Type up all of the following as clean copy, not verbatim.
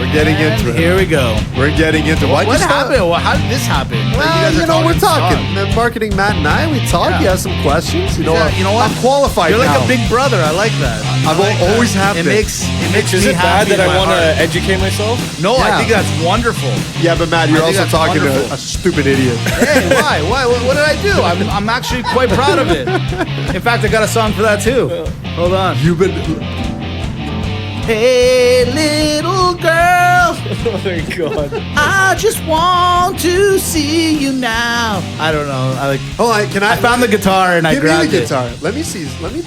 We're getting into it. Here we go. We're getting into it. What happened? Well, how did this happen? Well, we're talking. Marketing Matt and I, we talk. Yeah. You have some questions. You know what? I'm qualified You're now. like a big brother. I like that. Always have It been. makes Is me it bad happy that in I my want to heart. educate myself? No, I Yeah. think that's wonderful. Yeah, but Matt, you're I think also that's talking to wonderful. a stupid idiot. Hey, why? What did I do? I'm actually quite proud of it. In fact, I got a song for that too. Hold on. You've been. Hey, little girl, Oh my god. I just want to see you now. I don't know. Hold on, can I? I found the guitar and I Give me grabbed the it. guitar. Let me see. Let me.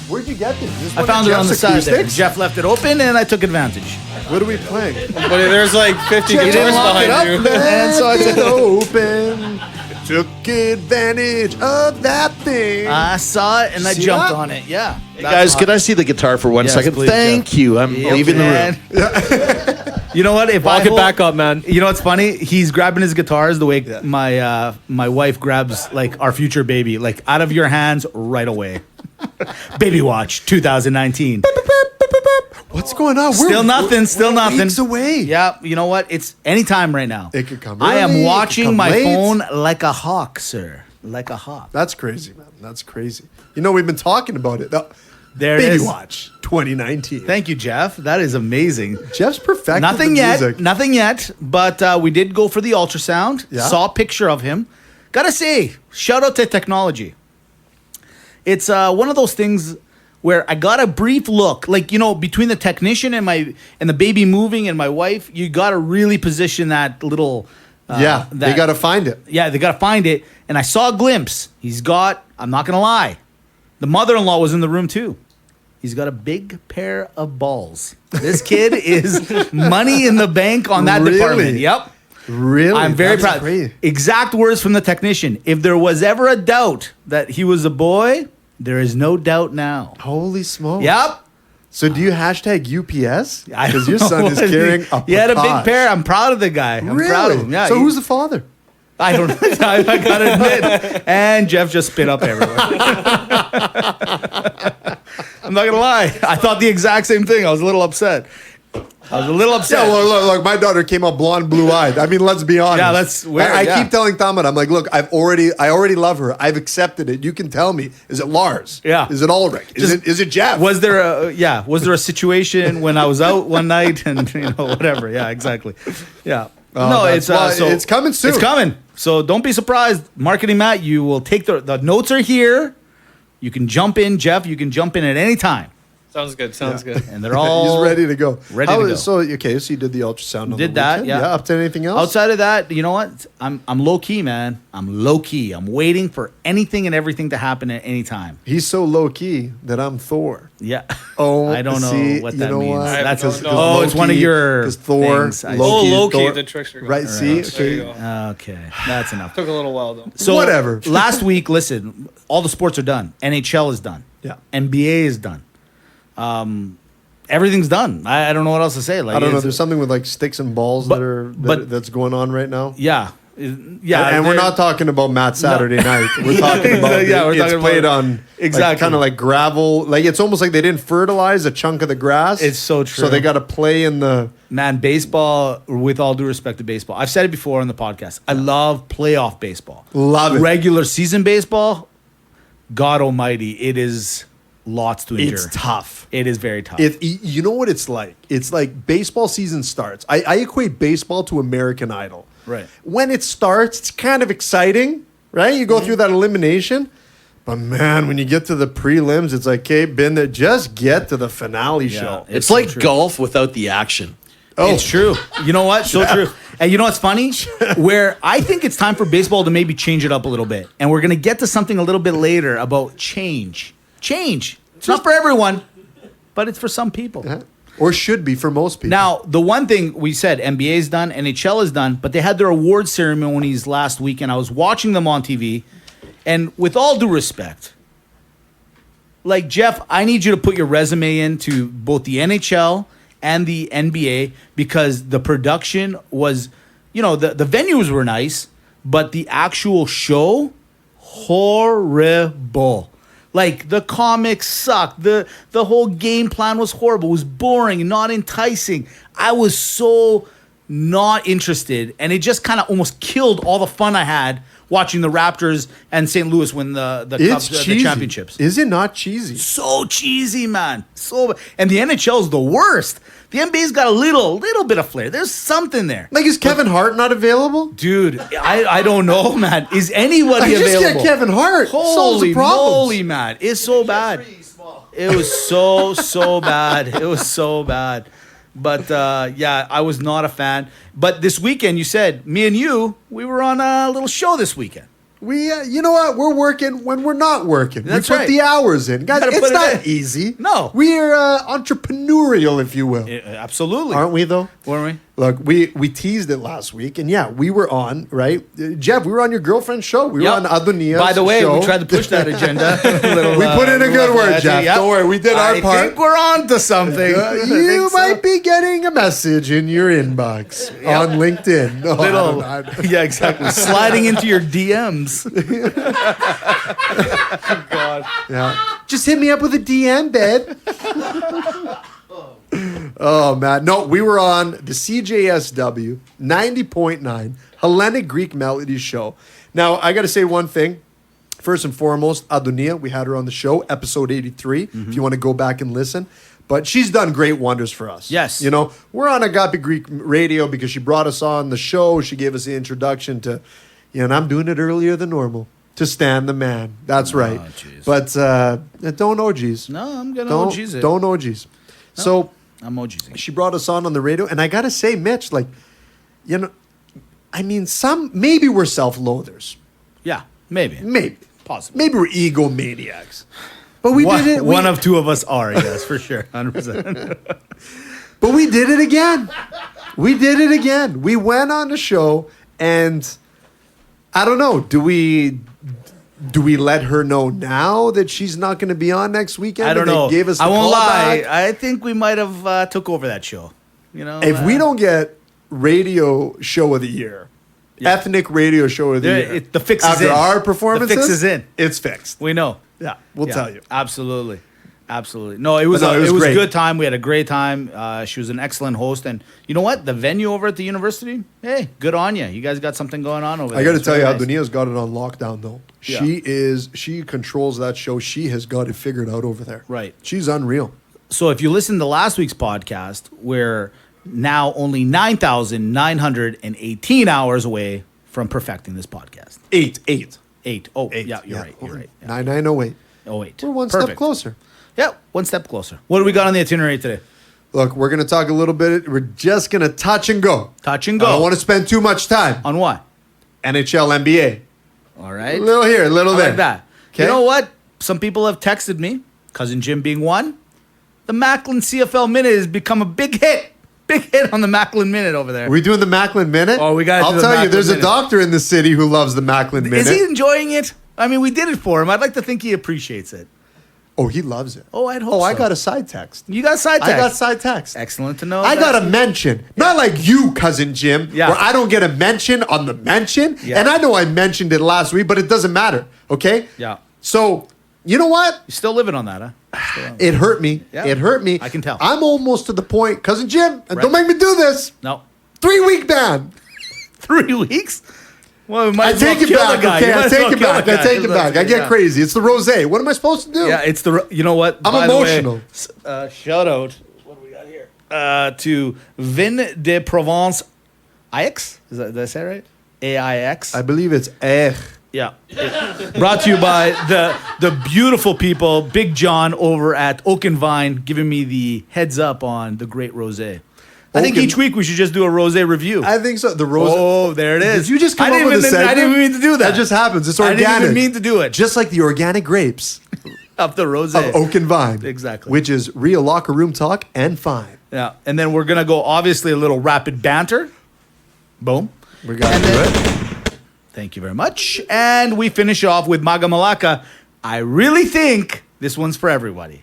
Where'd you get this? Is this I one found of it on the Jeff's side there. acoustics? Jeff left it open and I took advantage. What are we playing? But there's like 50 Jeff guitars locked it behind up, you. man, so I said open. Took advantage of that thing. I saw it and I See jumped that? on it. Yeah. Hey guys, can I see the guitar for 1 Yes, second? please, Thank Jeff. you. I'm Yep, leaving the man. room. You know what? If Lock I it hold- back up, man. You know what's funny? He's grabbing his guitars the way my wife grabs like our future baby, like out of your hands right away. Baby Watch 2019. What's going on? Still nothing. Weeks away. Yeah, you know what? It's anytime right now. It could come I early, it am could watching come my late. phone like a hawk, sir. Like a hawk. That's crazy, man. That's crazy. You know, we've been talking about it. There it Baby is. Watch 2019. Thank you, Jeff. That is amazing. Jeff's perfected Nothing the yet. music. Nothing yet. But we did go for the ultrasound. Yeah. Saw a picture of him. Gotta say, shout out to technology. It's one of those things where I got a brief look, like, you know, between the technician and the baby moving and my wife, you gotta really position that little. Yeah, they got to find it. Yeah, they gotta find it. And I saw a glimpse. He's got. I'm not gonna lie. The mother-in-law was in the room too. He's got a big pair of balls. This kid is money in the bank on that Really? department. Yep. Really? I'm very That's proud. great. Exact words from the technician. If there was ever a doubt that he was a boy, there is no doubt now. Holy smokes. Yep. So do you hashtag UPS? I Because don't your son know is what carrying a He had a big potage. pair. I'm proud of the guy. I'm proud of him. Yeah. So he- who's the father? I don't know. I gotta admit. And Jeff just spit up everywhere. I'm not gonna lie. I thought the exact same thing. I was a little upset. Yeah, well, look, my daughter came up blonde, blue-eyed. I mean, let's be honest. Yeah, that's weird, I yeah. keep telling Thomas, I'm like, look, I already love her. I've accepted it. You can tell me. Is it Lars? Yeah. Is it Ulrich? Is it Jeff? Was there a situation when I was out one night and whatever? Yeah, exactly. Yeah. No, that's why- it's coming soon. It's coming. So don't be surprised. Marketing Matt, you will take the notes are here. You can jump in, Jeff. You can jump in at any time. Sounds good. Sounds good. And they're all He's ready to go. Ready to go. So you did the ultrasound. On Did the that, weekend? yeah. Up to anything else? Outside of that, you know what? I'm low key, man. I'm low key. I'm waiting for anything and everything to happen at any time. He's so low key that I'm Thor. Yeah. Oh, I don't know see, what you that know means. what? That's don't know. oh, it's one of your Because Thor, things. I Oh, see. Loki, Thor- the trickster. Right, see? There you Okay. go. Okay, that's enough. Took a little while though. So Whatever. Last week, listen, all the sports are done. NHL is done. Yeah. NBA is done. Everything's done. I don't know what else to say. Like, I don't know. it's- There's something with like sticks and balls that's going on right now. Yeah. Yeah. and we're there- not talking about Matt Saturday night. We're talking about Yeah, we're it's talking played about- on Exactly. kind of like gravel. Like it's almost like they didn't fertilize a chunk of the grass. It's so true. So they got to play in the. Man, baseball, with all due respect to baseball, I've said it before on the podcast. I love playoff baseball. Love it. Regular season baseball, God almighty, it is lots to endure. It's tough. It is very tough. You know what it's like? It's like baseball season starts. I equate baseball to American Idol. Right. When it starts, it's kind of exciting, right? You go through that elimination. But man, when you get to the prelims, it's like, okay, been there. Just get to the finale show. It's It's like so true. golf without the action. Oh, It's true. You know what? So true. And you know what's funny? Where I think it's time for baseball to maybe change it up a little bit. And we're going to get to something a little bit later about change. Change. It's not for everyone, but it's for some people. Or should be for most people. Now, the one thing we said, NBA is done, NHL is done, but they had their award ceremonies last week, and I was watching them on TV. And with all due respect, like, Jeff, I need you to put your resume into both the NHL and the NBA because the production was, the venues were nice, but the actual show, horrible. Like the comics sucked. The whole game plan was horrible. It was boring, not enticing. I was so not interested, and it just kind of almost killed all the fun I had watching the Raptors and St. Louis win the Cup, the championships. Is it not cheesy? So cheesy, man. And the NHL is the worst. The NBA's got a little bit of flair. There's something there. Like, is Kevin Hart not available? Dude, I don't know, man. Is anybody available? Just get Kevin Hart. Solves Holy the problems. moly, man. It's so bad. It was so bad. It was so bad. But, yeah, I was not a fan. But this weekend, you said, me and you, we were on a little show this weekend. We, you know what? We're working when we're not working. That's we put right. the hours in. Guys, Gotta it's put it not in. easy. No. We're entrepreneurial, if you will. Absolutely. Aren't we, though? Weren't we? Look, we teased it last week, and yeah, we were on, right? Jeff, we were on your girlfriend's show. We were on Adonia's By the way, show. we tried to push that agenda. We put in a good word, Jeff. Don't worry, we did our part. I think we're on to something. You might be getting a message in your inbox on LinkedIn. No, I don't know. Yeah, exactly. Sliding into your DMs. God. Yeah. Just hit me up with a DM, babe. Oh, man. No, we were on the CJSW 90.9 Hellenic Greek Melody Show. Now, I got to say one thing. First and foremost, Adonia, we had her on the show, episode 83, if you want to go back and listen. But she's done great wonders for us. Yes. You know, we're on Agape Greek Radio because she brought us on the show. She gave us the introduction to, and I'm doing it earlier than normal, to Stan the Man. That's right. Geez. But don't OGs. No, I'm going to Don't OGs it. Don't OGs. No. So I'm OGs. she brought us on the radio, and I gotta say, Mitch, like, I mean, maybe we're self-loathers, Yeah, maybe. Possibly. maybe we're egomaniacs, but we did it. One of two of us are, yes, for sure, 100%. But we did it again. We did it again. We went on the show, and I don't know. Do we let her know now that she's not going to be on next weekend? I don't and they know. Gave us the I won't call lie. back? I think we might have took over that show. If we don't get radio show of the year, ethnic radio show of the year, the fix is after in. our performances, The fix is in. It's fixed. We know. Yeah, we'll tell you. Absolutely. No, it was a great. good time. We had a great time. She was an excellent host, and you know what? The venue over at the university. Hey, good on you. You guys got something going on over there. I got to It's tell you, very nice. Adonia's got it on lockdown though. Yeah. She controls that show. She has got it figured out over there. Right. She's unreal. So if you listen to last week's podcast, we're now only 9,918 hours away from perfecting this podcast. 8. 8. Oh, Eight. yeah, you're right. You're right. Yeah. 9908. 08. We're one Perfect. step closer. Yeah, one step closer. What do we got on the itinerary today? Look, we're going to talk a little bit. We're just going to touch and go. Touch and go. I don't want to spend too much time. On what? NHL, NBA. All A right. little here, a little I there. like that. Okay. You know what? Some people have texted me, Cousin Jim being one. The Maclin CFL Minute has become a big hit. Big hit on the Maclin Minute over there. Are we doing the Maclin Minute? Oh, we gotta I'll do the tell you, Maclin there's Minute. a doctor in the city who loves the Maclin Minute. Is he enjoying it? I mean, we did it for him. I'd like to think he appreciates it. Oh, he loves it. Oh, I'd hope Oh, I so. got a side text. You got side text. I got side text. Excellent to know. I got That's- a mention. Not like you, Cousin Jim, Yeah. where I don't get a mention on the mention. Yeah. And I know I mentioned it last week, but it doesn't matter. Okay? Yeah. So, you know what? You're still living on that, huh? Still on. It hurt me. Yeah. It hurt me. I can tell. I'm almost to the point, Cousin Jim, and Right. don't make me do this. No. 3-week ban. 3 weeks? Well, we might I as well take it kill back, the guy. okay? You I might as take well it kill back. the I guy. take it back. I get Yeah. crazy. It's the rosé. What am I supposed to do? Yeah, it's the. You know what? I'm By the way, emotional. shout out. What do we got here? To Vin de Provence, Aix. Did I say it right? AIX. I believe it's eh. Yeah. Brought to you by the beautiful people, Big John over at Oak and Vine, giving me the heads up on the great rosé. I think Oak and- each week we should just do a rosé review. I think so. The rosé. Oh, there it is. Did you just come I up didn't with a even- segment? I didn't mean to do that. That just happens. It's I organic. didn't even mean to do it. Just like the organic grapes Of the rosé. of Oak and Vine. Exactly. Which is real locker room talk and fine. Yeah, and then we're gonna go obviously a little rapid banter. Boom. We got to And do then- it. Thank you very much. And we finish off with Maga Malaka. I really think this one's for everybody.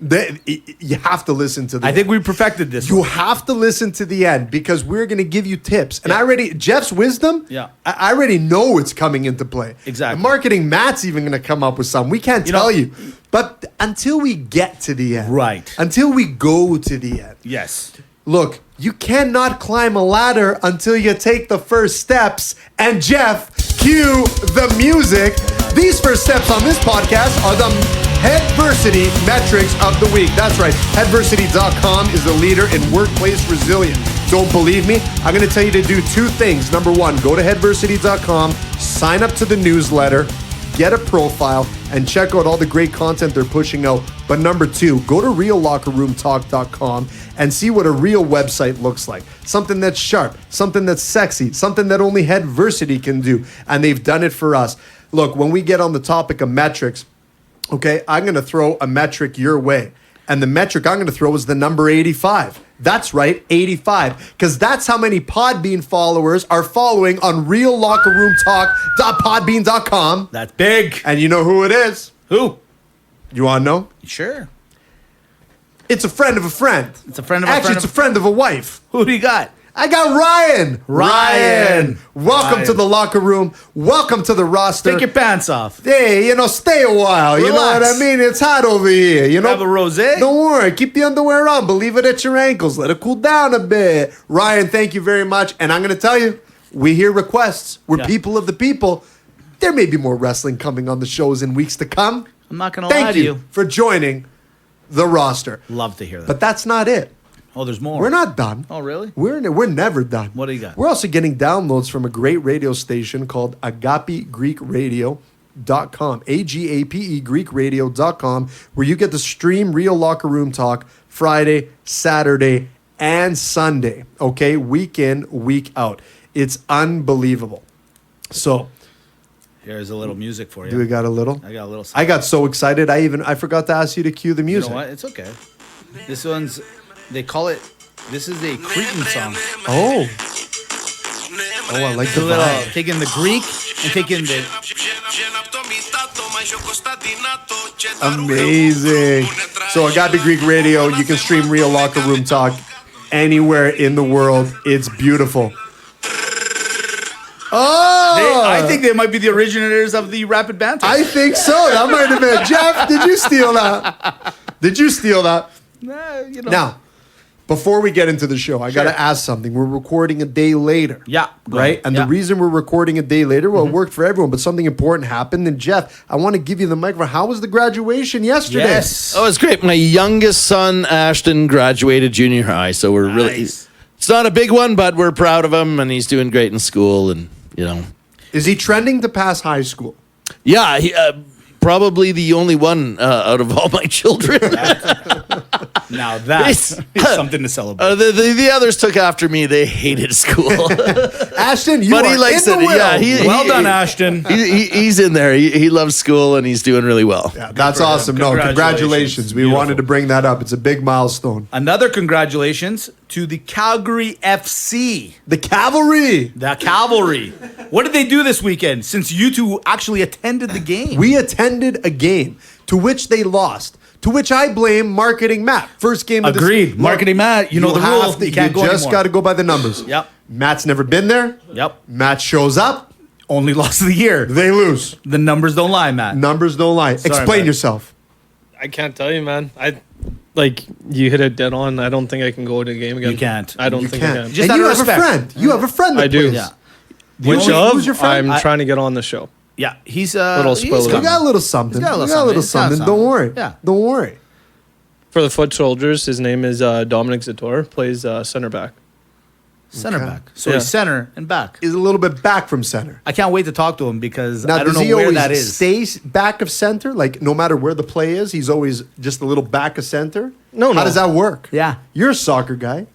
You have to listen to the I think we perfected this. You one. have to listen to the end because we're going to give you tips. And Jeff's wisdom, Yeah. I already know it's coming into play. Exactly. The marketing, Matt's even going to come up with some. We can't tell you. But until we get to the end. Right. Until we go to the end. Yes. Look, you cannot climb a ladder until you take the first steps. And Jeff, cue the music. These first steps on this podcast are the Headversity metrics of the week. That's right. Headversity.com is the leader in workplace resilience. Don't believe me? I'm going to tell you to do two things. Number one, go to Headversity.com, sign up to the newsletter, get a profile, and check out all the great content they're pushing out. But number two, go to reallockerroomtalk.com and see what a real website looks like. Something that's sharp, something that's sexy, something that only Headversity can do. And they've done it for us. Look, when we get on the topic of metrics, okay, I'm going to throw a metric your way. And the metric I'm going to throw is the number 85. That's right, 85. Because that's how many Podbean followers are following on reallockerroomtalk.podbean.com. That's big. And you know who it is? Who? You want to know? Sure. It's a friend of a friend. It's a friend of a Actually, friend it's of- a friend of a wife. Who do you got? I got Ryan. Ryan. Welcome Ryan. to the locker room. Welcome to the roster. Take your pants off. Hey, stay a while. You know what Relax. I mean? It's hot over here. Have a rosé? Don't worry. Keep the underwear on. But leave it at your ankles. Let it cool down a bit. Ryan, thank you very much. And I'm going to tell you, we hear requests. We're people of the people. There may be more wrestling coming on the shows in weeks to come. I'm not going to lie Thank to you you. for joining the roster. Love to hear that. But that's not it. Oh, there's more. We're not done. Oh, really? We're never done. What do you got? We're also getting downloads from a great radio station called agapegreekradio.com, A-G-A-P-E greekradio.com, where you get to stream Real Locker Room Talk Friday, Saturday, and Sunday. Okay? Week in, week out. It's unbelievable. So, Here's a little music for you. do we got a little? I got a little. I got so excited, I forgot to ask you to cue the You music. know what? It's okay. This one's. They call it. This is a Cretan song. Oh, I like the Little, vibe. taking the Greek and taking the. Amazing. So Agape Greek Radio, you can stream Real Locker Room Talk anywhere in the world. It's beautiful. Oh! I think they might be the originators of the rapid banter. I think so. That might have been. Jeff, did you steal that? Did you steal that? You know. Now, before we get into the show, I got to ask something. We're recording a day later. Yeah. go Right? ahead. And Yeah. the reason we're recording a day later, well, it worked for everyone, but something important happened. And Jeff, I want to give you the microphone. How was the graduation yesterday? Yes. Oh, it's great. My youngest son, Ashton, graduated junior high. So we're really, Nice. it's not a big one, but we're proud of him and he's doing great in school. And, Is he trending to pass high school? yeah, probably the only one out of all my children. Now that's something to celebrate. The others took after me. They hated school. Ashton, you But are he likes in the it. will. Yeah, Well done, Ashton. He's in there. He loves school and he's doing really well. Yeah, that's for him. awesome. No, congratulations. We Beautiful. wanted to bring that up. It's a big milestone. Another congratulations to the Calgary FC. The Cavalry. The Cavalry. What did they do this weekend since you two actually attended the game? We attended a game to which they lost, to which I blame marketing Matt. First game of Agreed. Look, Marketing Matt, you know the have rule. to- You can't go just anymore. got to go by the numbers. Yep. Matt's never been there. Yep. Matt shows up. Only loss of the year. They lose. The numbers don't lie, Matt. Numbers don't lie. Explain Matt. yourself. I can't tell you, man. You hit it dead on. I don't think I can go to a game again. You can't. I don't You think I can't. can. Just and out you of have respect. a friend. You have a friend that I do. plays. Yeah. Which who's your friend? I'm trying to get on the show. Yeah. He's Little he's spoiler. We coming. got a little something. He's got a little We got a little something. He's got something. Don't something. worry. Yeah. Don't worry. For the Foot Soldiers, his name is Dominic Zator. Plays center back. Center Okay. back. So Yeah. he's center and back. Is a little bit back from center. I can't wait to talk to him because Now, I don't does he know where always that is. stay back of center? Like, no matter where the play is, he's always just a little back of center? No. How does that work? Yeah. You're a soccer guy.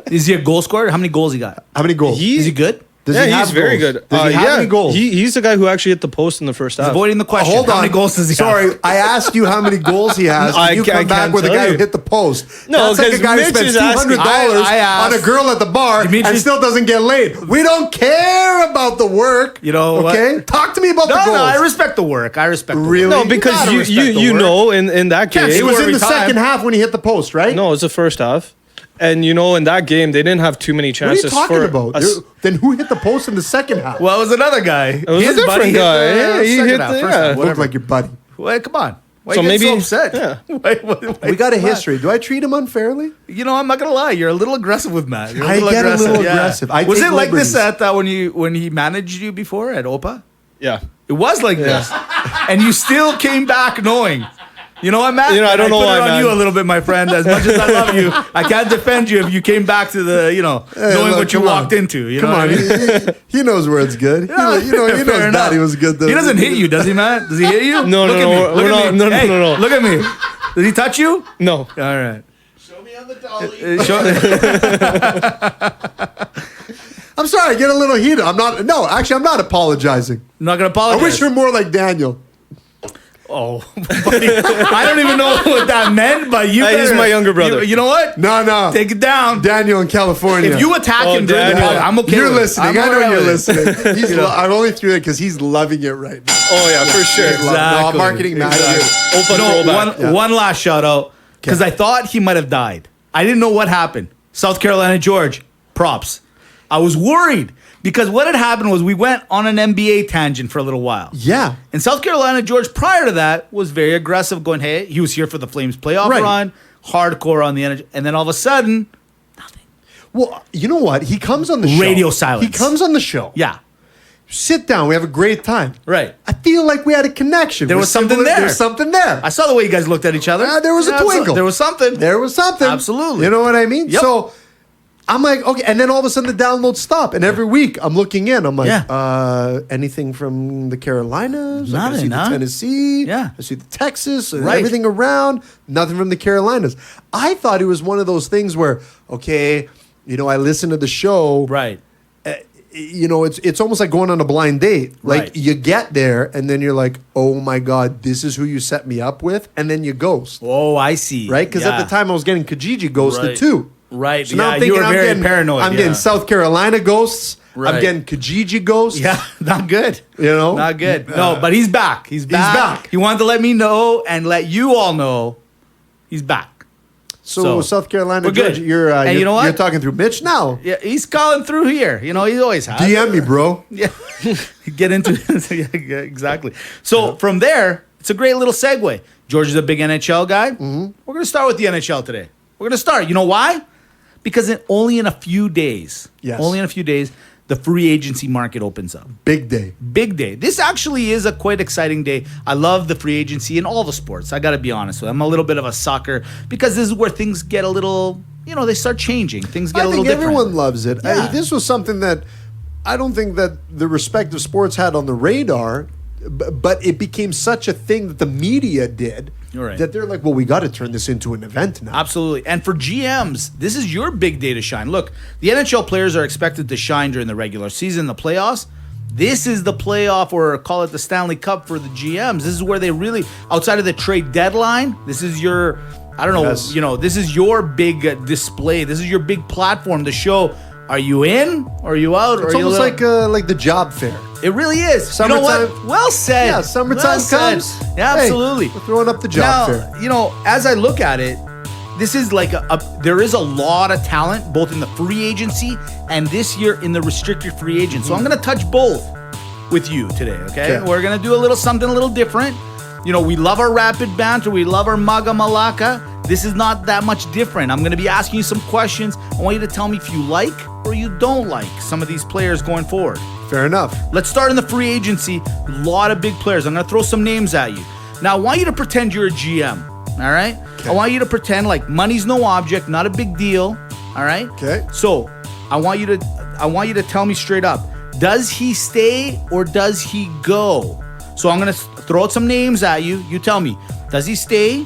Is he a goal scorer? How many goals he got? How many goals? Is he good? Does Yeah, he have he's very goals? good. Does he have any goals? He's the guy who actually hit the post in the first half. Avoiding the question. Hold on. How many goals does he Sorry, have? I asked you how many goals he has. I and you ca- I come back can't with a tell guy who you. hit the post. No, That's like a 'cause guy who Mitch spends is asking- $200 I asked- on a girl at the bar Dimitri- and still doesn't get laid. We don't care about the work. You know what? okay? Talk to me about the goals. No, I respect the work. I respect the Really? work. No, because gotta you respect the you work. know in that game. It was score in the every time. second half when he hit the post, right? No, it was the first half. And you know, in that game, they didn't have too many What are you chances talking for about? us. Then who hit the post in the second half? Well, it was another guy. It was a different guy. Yeah, he hit the- yeah. Looked like your buddy. Well, come on. Why So you getting maybe- so upset? yeah. We got a history. Do I treat him unfairly? You know, I'm not gonna lie. You're a little aggressive with Matt. You're I get a little aggressive. I was take it like this liberties. at when he managed you before at Opa? Yeah. It was like this, and you still came back knowing. You know what, Matt? You know, I don't know put why, it on man. you a little bit, my friend. As much as I love you, I can't defend you if you came back to the, knowing look, what you come on. walked into. You know Come what on, I mean? he knows where it's good. He knows Fair enough. Daddy was good. Though. He doesn't hit you, does he, Matt? Does he hit you? No, Look no, at me. no, Look we're at not- me. no, no, Hey, no, no. Look at me. Did he touch you? No. All right. Show me on the dolly. I'm sorry, I get a little heated. I'm not apologizing. I'm not gonna I apologize. wish you're more like Daniel. Oh, buddy. I don't even know what that meant, but you. He's better- my younger brother. You know what? No. Take it down. Daniel in California. If you attack him during the Daniel. pod, I'm okay. You're with it. listening. I'm I know all right you're with it. listening. He's I'm only through it because he's loving it right now. Oh yeah, for sure. Exactly. No, marketing manager. Open No, throwback. one last shout out because I thought he might have died. I didn't know what happened. South Carolina George, props. I was worried because what had happened was we went on an NBA tangent for a little while. Yeah. And South Carolina George, prior to that, was very aggressive, going, hey, he was here for the Flames playoff Right. run, hardcore on the energy. And then all of a sudden, Well, you know what? He comes on the show. Radio silence. He comes on the show. yeah, Sit down. We have a great time. right. I feel like we had a connection. There We're was something similar- there. There's something there. I saw the way you guys looked at each other. There was a twinkle. There was something. There was something. Absolutely. You know what I mean? Yep. So I'm like, okay. And then all of a sudden the downloads stop. And every week I'm looking in. I'm like, anything from the Carolinas? Like, I see Nothing, the huh? Tennessee. Yeah. I see the Texas. And Right. everything around. Nothing from the Carolinas. I thought it was one of those things where, okay, I listen to the show. Right. It's almost like going on a blind date. Like Right. you get there and then you're like, oh my God, this is who you set me up with. And then you ghost. Oh, I see. Right? Because at the time I was getting Kijiji ghosted Right. too. Right. So now Yeah, I'm thinking you were I'm very getting paranoid. I'm yeah. getting South Carolina ghosts. Right. I'm getting Kijiji ghosts. Yeah, not good. Not good. No, but he's back. He's back. back. He wanted to let me know and let you all know he's back. So South Carolina, we're good. Georgia, you're And you know what? You're talking through Mitch now. Yeah, he's calling through here. He always has. DM me, bro. Yeah. Get into it. Yeah, exactly. So from there, it's a great little segue. George is a big NHL guy. Mm-hmm. We're going to start with the NHL today. We're going to start. You know why? Because only in a few days, the free agency market opens up. Big day. Big day. This actually is a quite exciting day. I love the free agency in all the sports. I got to be honest with you. I'm a little bit of a sucker because this is where things get a little, they start changing. Things get a little different. Everyone loves it. Yeah. This was something that I don't think that the respective sports had on the radar, but it became such a thing that the media did. You're right. That they're like, well, we got to turn this into an event now. Absolutely. And for GMs, this is your big day to shine. Look, the NHL players are expected to shine during the regular season, the playoffs. This is the playoff, or call it the Stanley Cup, for the GMs. This is where they really, outside of the trade deadline, this is your, Yes. this is your big display. This is your big platform to show, are you in or are you out? It's or are you almost like the job fair. it really is. Summertime. You know what? Well said. Yeah, summertime Well said. comes. Yeah, Hey, absolutely. we're throwing up the job fair. As I look at it, this is like there is a lot of talent both in the free agency and this year in the restricted free agent. So I'm going to touch both with you today, okay? Okay. We're going to do something a little different. We love our rapid banter. We love our Maga Malaka. This is not that much different. I'm going to be asking you some questions. I want you to tell me if you like or you don't like some of these players going forward. Fair enough. Let's start in the free agency. A lot of big players. I'm going to throw some names at you. Now, I want you to pretend you're a GM, all right? Okay. I want you to pretend like money's no object, not a big deal, all right? Okay. So, I want you to tell me straight up, does he stay or does he go? So, I'm going to throw out some names at you. You tell me, does he stay?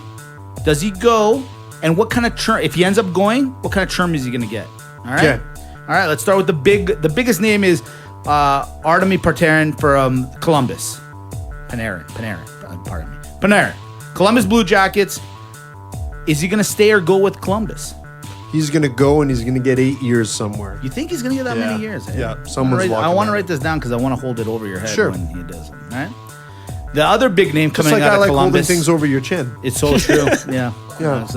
Does he go? And what kind of term, if he ends up going, what kind of term is he going to get? All right? Okay. All right, let's start with the biggest name is Artemi Panarin from Columbus. Panarin. Pardon me. Panarin. Columbus Blue Jackets. Is he going to stay or go with Columbus? He's going to go and he's going to get 8 years somewhere. You think he's going to get that many years? Eh? Yeah, someone's I want to locking write this down because I want to hold it over your head Sure. when he does it. All right. The other big name Just coming like out I of like holding Columbus. things over your chin. It's so true. Yeah. Yeah. It's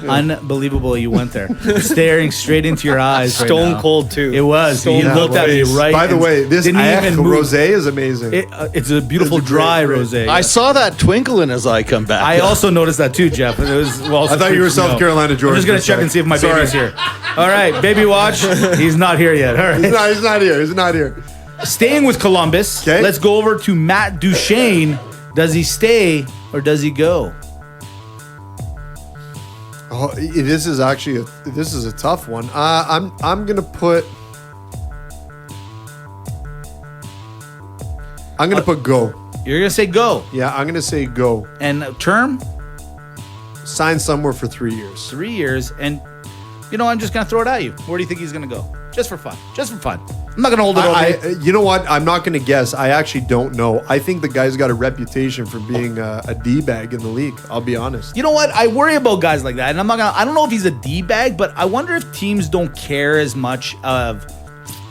unbelievable you went there. Staring straight into your eyes. right Stone now. cold too. It was. Stone He cold looked at me face. right. By the and way, this didn't even move. rosé is amazing. It's a beautiful It's a great dry rosé. rosé. I saw that twinkle in his eye come back. I also noticed that too, Jeff. It was. Well, I thought you were South Carolina, George. I'm just gonna for a check and sec. see if my Sorry. baby's here. All right, baby watch. He's not here yet. All right. He's not here. He's not here. Staying with Columbus. 'Kay. Let's go over to Matt Duchene. Does he stay or does he go? Oh, this is actually a tough one. I'm gonna put go. You're gonna say go. Yeah, I'm gonna say go. And term Sign somewhere for 3 years. 3 years. And I'm just gonna throw it at you. Where do you think he's gonna go? Just for fun. Just for fun. I'm not gonna hold it over. You know what? I'm not gonna guess. I actually don't know. I think the guy's got a reputation for being a D-bag in the league. I'll be honest. You know what? I worry about guys like that, and I don't know if he's a D-bag, but I wonder if teams don't care as much of.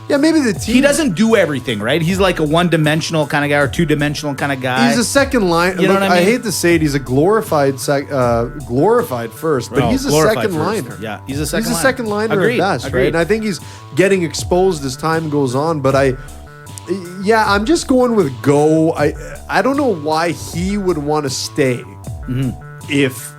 Yeah, maybe the team. He doesn't do everything, right? He's like a one-dimensional kind of guy or two-dimensional kind of guy. He's a second line. You know Look, what I mean? hate to say it. He's a glorified first, but Well, he's a glorified second first. liner. Yeah, he's a second He's a liner. second liner Agreed, at best, agreed. right? And I think he's getting exposed as time goes on. But I'm just going with go. I don't know why he would want to stay if.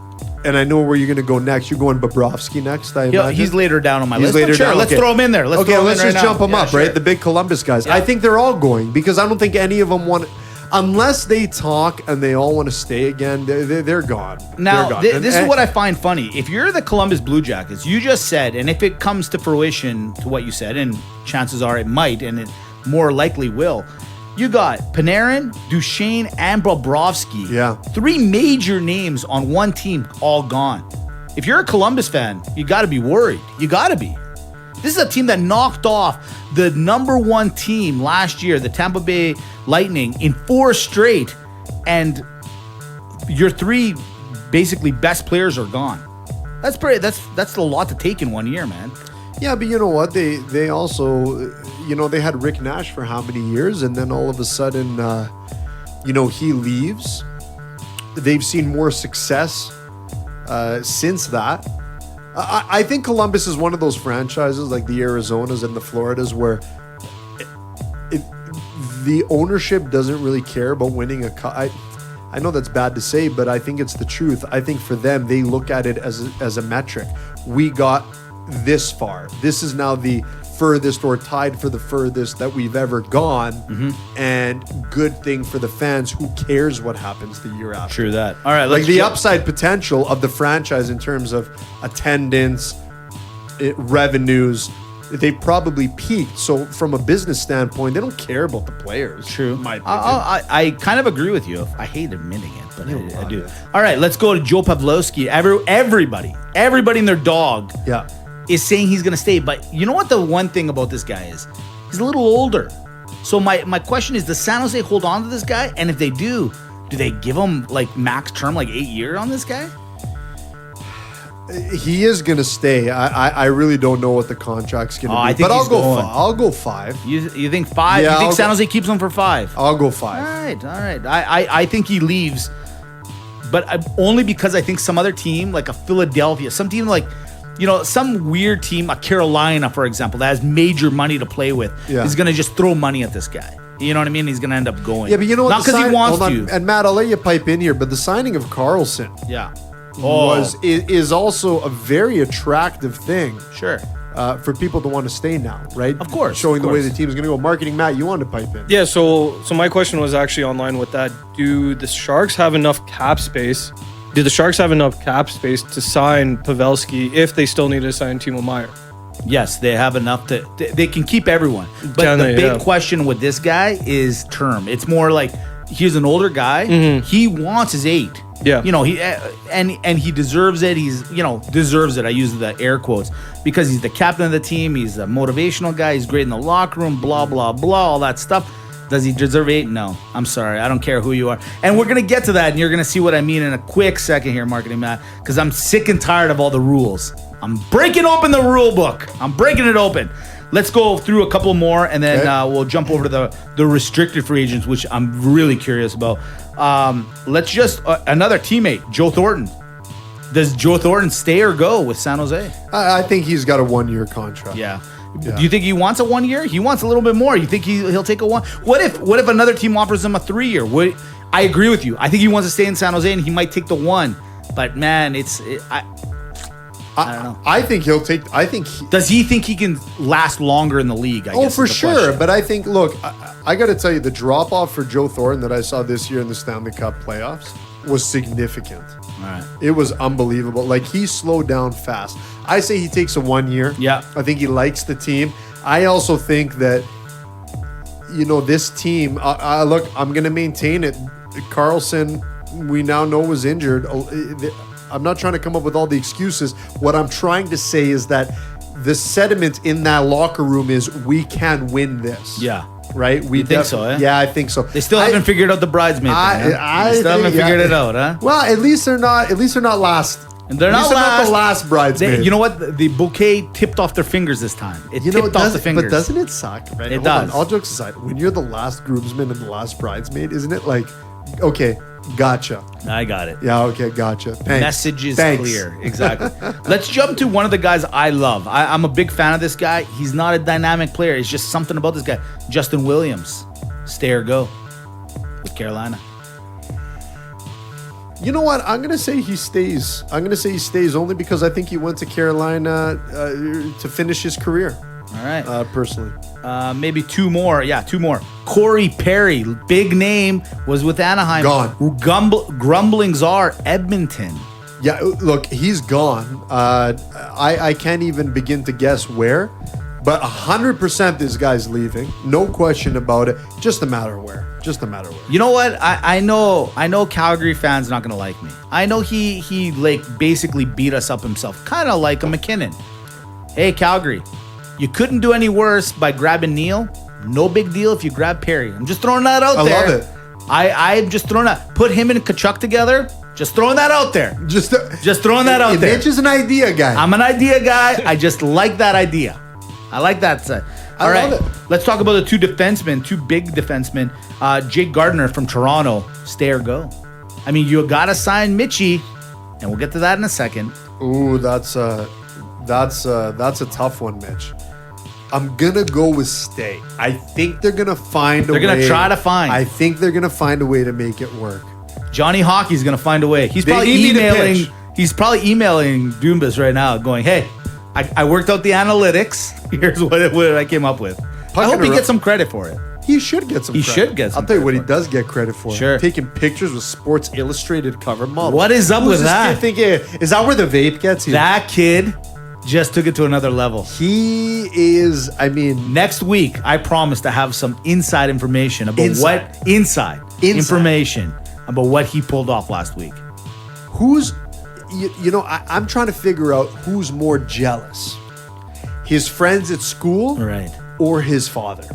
And I know where you're going to go next. You're going Bobrovsky next, I Yeah, imagine. he's later down on my He's list. later But sure, down, let's okay. throw him in there. Let's Okay, throw him let's in right just now. jump them Yeah, up, sure. right? The big Columbus guys. Yeah. I think they're all going because I don't think any of them want, unless they talk and they all want to stay again. They're gone. Now, They're gone. this is what I find funny. If you're the Columbus Blue Jackets, you just said, and if it comes to fruition to what you said, and chances are it might, and it more likely will, you got Panarin, Duchene, and Bobrovsky. Yeah. 3 major names on one team, all gone. If you're a Columbus fan, you got to be worried. You got to be. This is a team that knocked off the number 1 team last year, the Tampa Bay Lightning, in 4 straight, and your 3 basically best players are gone. That's a lot to take in 1 year, man. Yeah, but you know what? They also, they had Rick Nash for how many years, and then all of a sudden, he leaves. They've seen more success since that. I think Columbus is one of those franchises like the Arizonas and the Floridas where the ownership doesn't really care about winning a cup. I know that's bad to say, but I think it's the truth. I think for them, they look at it as a metric. We got this far. This is now the furthest or tied for the furthest that we've ever gone. And good thing for the fans. Who cares what happens the year after? True that. All right, Like let's the upside potential of the franchise in terms of attendance, revenues, they probably peaked. So from a business standpoint, they don't care about the players. True. in my opinion. I kind of agree with you. I hate admitting it, but I do. love it. All right, let's go to Joe Pavlovsky. Everybody and their dog Yeah. is saying he's going to stay. But you know what the one thing about this guy is? He's a little older. So my question is, does San Jose hold on to this guy? And if they do they give him like max term, like 8 years on this guy? He is going to stay. I really don't know what the contract's going to be. I think but he's going. I'll go 5. You think 5? Yeah, you think I'll San go- Jose keeps him for 5? I'll go All 5. right. I think he leaves, but only because I think some other team, like a Philadelphia, some team like, some weird team, a Carolina, for example, that has major money to play with, Yeah. is going to just throw money at this guy. You know what I mean? He's going to end up going. Yeah, but you know what? Not because he wants hold on. to. And Matt, I'll let you pipe in here, but the signing of Carlson Yeah. is also a very attractive thing. Sure. For people to want to stay now, right? Of course, Showing of the way course. the team is going to go. Marketing, Matt, you want to pipe in? Yeah, so my question was actually online with that. Do the Sharks have enough cap space? Do the Sharks have enough cap space to sign Pavelski if they still need to sign Timo Meier? Yes, they have enough to. They can keep everyone. But Can the they? big Yeah. question with this guy is term. It's more like he's an older guy. Mm-hmm. He wants his 8. Yeah. You know, and he deserves it. He's, deserves it. I use the air quotes because he's the captain of the team. He's a motivational guy. He's great in the locker room, blah, blah, blah, all that stuff. Does he deserve 8? No. I'm sorry. I don't care who you are. And we're going to get to that, and you're going to see what I mean in a quick second here, Marketing Matt, because I'm sick and tired of all the rules. I'm breaking open the rule book. I'm breaking it open. Let's go through a couple more, and then we'll jump over to the restricted free agents, which I'm really curious about. Let's just another teammate, Joe Thornton. Does Joe Thornton stay or go with San Jose? I think he's got a 1-year contract. Yeah. Do you think he wants a 1 year? He wants a little bit more. You think he'll take a 1? What if another team offers him a 3 year? I agree with you. I think he wants to stay in San Jose, and he might take the 1. But man, I don't know. I think he'll take. Does he think he can last longer in the league? I guess for is the sure. question. But I think, look, I got to tell you, the drop off for Joe Thornton that I saw this year in the Stanley Cup playoffs was significant. All right. It was unbelievable. Like, he slowed down fast. I say he takes a 1 year. Yeah. I think he likes the team. I also think that, this team. Look, I'm going to maintain it. Carlson, we now know, was injured. I'm not trying to come up with all the excuses. What I'm trying to say is that the sentiment in that locker room is we can win this. Yeah. Right? We think so, eh? Yeah, I think so. They still haven't figured out the bridesmaid thing. Huh? They still haven't figured it out, huh? Well, at least they're not last. They're at least not the last bridesmaid. You know what? The bouquet tipped off their fingers this time. It tipped off the fingers. But doesn't it suck? Right? It does. All jokes aside, when you're the last groomsman and the last bridesmaid, isn't it like, okay, gotcha. I got it. Yeah, okay, gotcha. Thanks. Message is Thanks. clear. Exactly. Let's jump to one of the guys I love. I'm a big fan of this guy. He's not a dynamic player. It's just something about this guy. Justin Williams. Stay or go with Carolina. You know what? I'm going to say he stays. Only because I think he went to Carolina to finish his career. All right. Personally. Maybe 2 more. Yeah, 2 more. Corey Perry, big name, was with Anaheim. Gone. Grumblings are Edmonton. Yeah, look, he's gone. I can't even begin to guess where, but 100% this guy's leaving. No question about it. Just a matter of where. You know what? I know Calgary fans not gonna like me. I know he like basically beat us up himself, kind of like a McKinnon. Hey, Calgary, you couldn't do any worse by grabbing Neil. No big deal if you grab Perry. I'm just throwing that out there. I love it. I'm just throwing that. Put him and Kachuk together. Just throwing that out there. Just throwing that out there. Mitch is an idea guy. I'm an idea guy. I just like that idea. I like that. All right. love it. Let's talk about the 2 big defensemen. Jake Gardiner from Toronto. Stay or go. I mean, you got to sign Mitchie, and we'll get to that in a second. Ooh, that's a tough one, Mitch. I'm gonna go with stay. I think they're gonna find a way. They're gonna try to find. I think they're gonna find a way to make it work. Johnny Hockey's gonna find a way. He's They probably need me to emailing. pitch. He's probably emailing Doombas right now, going, "Hey, I worked out the analytics. Here's what I came up with." I hope he gets some credit for it. He should get some He credit. should get some I'll tell you what credit he does get credit for. Sure. Taking pictures with Sports Illustrated cover models. What is up with this that? kid thinking? Is that where the vape gets you? That kid just took it to another level. He is, I mean... Next week, I promise to have some inside information about Inside. information about what he pulled off last week. Who's... I'm trying to figure out who's more jealous. His friends at school Right. or his father?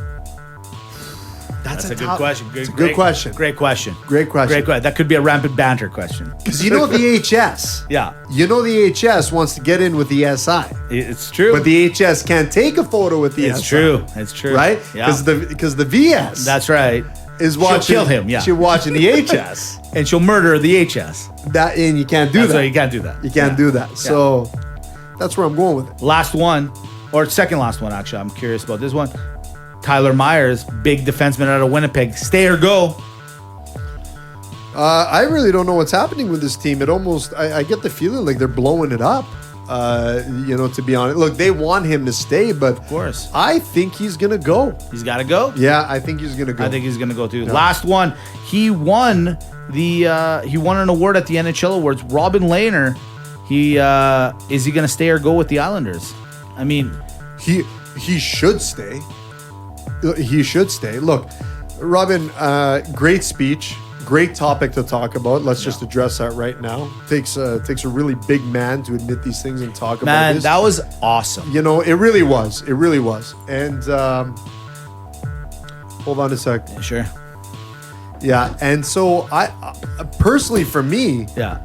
That's a good question. It's a good question. Great question. Great question. That could be a rampant banter question. Because the HS. Yeah. The HS wants to get in with the SI. It's true. But the HS can't take a photo with the SI. It's true. Right? Yeah. Because the VS That's right. is watching... She'll kill him, yeah. She's watching the HS. And she'll murder the HS. And you can't do That's that. right, you can't do that. You can't do that. So that's where I'm going with it. Last one, or second last one, actually. I'm curious about this one. Tyler Myers, big defenseman out of Winnipeg. Stay or go? I really don't know what's happening with this team. It almost... I get the feeling like they're blowing it up. To be honest. Look, they want him to stay, but... Of course. I think he's going to go. He's got to go? Yeah, I think he's going to go. I think he's going to go too. Yeah. Last one. He won an award at the NHL Awards. Robin Lehner. Is he going to stay or go with the Islanders? I mean... He should stay. He should stay. Look, Robin, great speech, great topic to talk about. Let's just address that right now. Takes a really big man to admit these things and talk about Man, this. that was awesome. You know, it really was. It really was. And hold on a sec. Sure. Yeah, and so I personally, for me, Yeah.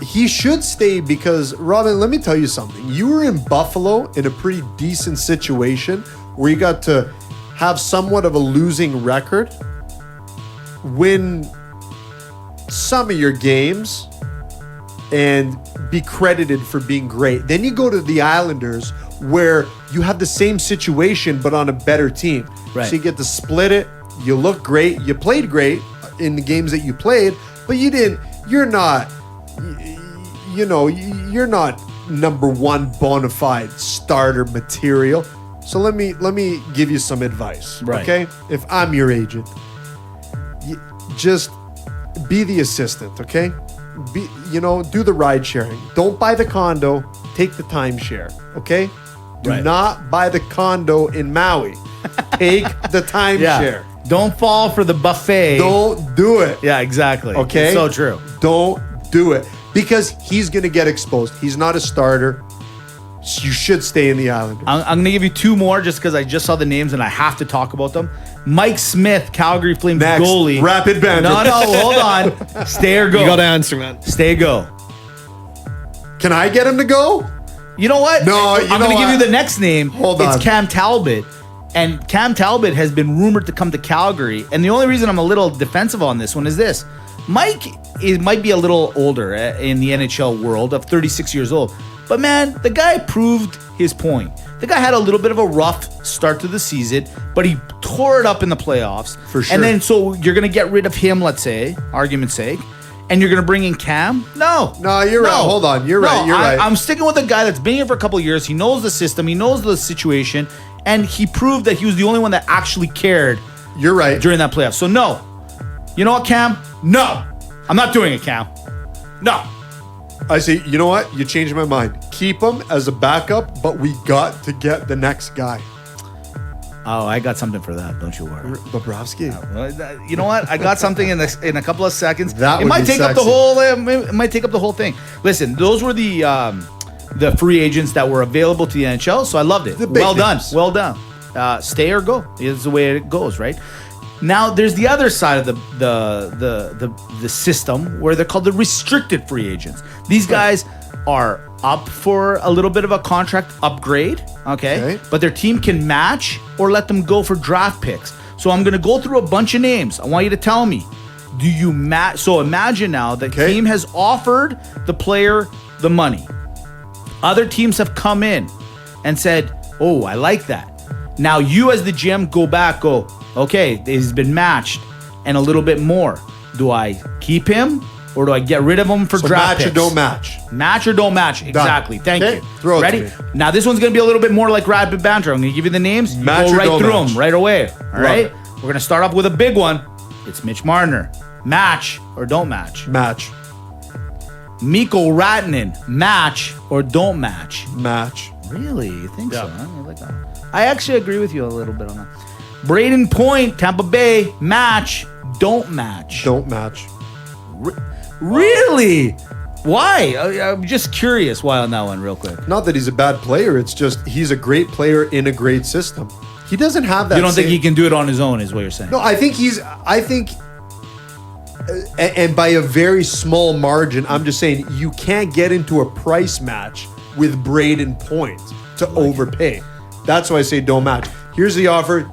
he should stay because, Robin, let me tell you something. You were in Buffalo in a pretty decent situation where you got to have somewhat of a losing record, win some of your games, and be credited for being great. Then you go to the Islanders where you have the same situation but on a better team. Right. So you get to split it. You look great. You played great in the games that you played, but you're not number one bona fide starter material. So let me give you some advice. Right. Okay? If I'm your agent, just be the assistant, okay? Do the ride sharing. Don't buy the condo, take the timeshare, okay? Do Right. not buy the condo in Maui. Take the timeshare. Don't fall for the buffet. Don't do it. Yeah, exactly. Okay? It's so true. Don't do it. Because he's going to get exposed. He's not a starter. You should stay in the Islanders. I'm going to give you two more just because I just saw the names and I have to talk about them. Mike Smith, Calgary Flames Next. goalie. Rapid banter. No, hold on. Stay or go. You got to answer, man. Stay or go. Can I get him to go? You know what? No, you I'm know going to give what? you the next name. Hold on. It's Cam Talbot. And Cam Talbot has been rumored to come to Calgary. And the only reason I'm a little defensive on this one is this. Mike might be a little older in the NHL world, of 36 years old. But man, the guy proved his point. The guy had a little bit of a rough start to the season, but he tore it up in the playoffs. For sure. And then so you're going to get rid of him, let's say, argument's sake, and you're going to bring in Cam? No, you're right. Hold on. You're right. You're right. I'm sticking with a guy that's been here for a couple of years. He knows the system. He knows the situation. And he proved that he was the only one that actually cared. You're right. During that playoff. So no. You know what, Cam? No. I'm not doing it, Cam. No. I say, you know what? You changed my mind. Keep him as a backup, but we got to get the next guy. Oh, I got something for that. Don't you worry. Bobrovsky. You know what? I got something in a couple of seconds. That it would might be take up the sexy. whole. It might take up the whole thing. Listen, those were the free agents that were available to the NHL, so I loved it. The big Well done. names. Well done. Stay or go is the way it goes, right? Now there's the other side of the system where they're called the restricted free agents. These guys are up for a little bit of a contract upgrade, okay? But their team can match or let them go for draft picks. So I'm going to go through a bunch of names. I want you to tell me, do you match? So imagine now the team has offered the player the money. Other teams have come in and said, oh, I like that. Now you as the GM go, okay, he's been matched and a little bit more. Do I keep him or do I get rid of him for draft match picks? or don't match. Match or don't match. Exactly. Thank you. Throw it Ready? to me. Now this one's going to be a little bit more like rapid banter. I'm going to give you the names. You Match go or right don't through match. them right away. All right? it. We're going to start off with a big one. It's Mitch Marner. Match or don't match. Match. Mikko Rantanen. Match or don't match. Match. Really? You think so? Huh? You like that? I actually agree with you a little bit on that. Braden Point, Tampa Bay, match, don't match. Don't match. Really? Why? I'm just curious why on that one real quick. Not that he's a bad player. It's just he's a great player in a great system. He doesn't have that. You don't think same- he can do it on his own is what you're saying? No, I think and by a very small margin, I'm just saying you can't get into a price match with Braden Point to overpay. That's why I say don't match. Here's the offer.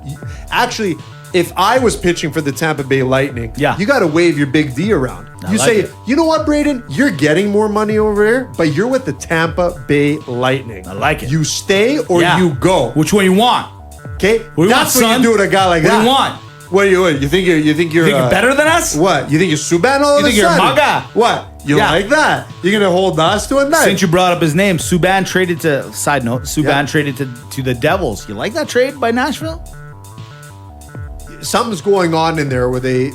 Actually, if I was pitching for the Tampa Bay Lightning, you got to wave your big D around. You like say, it. you know what, Braden? You're getting more money over here, but you're with the Tampa Bay Lightning. I like it. You stay or Yeah. you go. Which one you want? Okay, What do you that's want, what son? you do with a guy like What that. do you want? What do you think you're? You think you're better than us? What? You think you're Subban all of You a think you're sudden? Maga? What? You Yeah. like that? You're gonna hold us to a knife? Since you brought up his name, Subban traded to, side note, Subban traded to the Devils. You like that trade by Nashville? Something's going on in there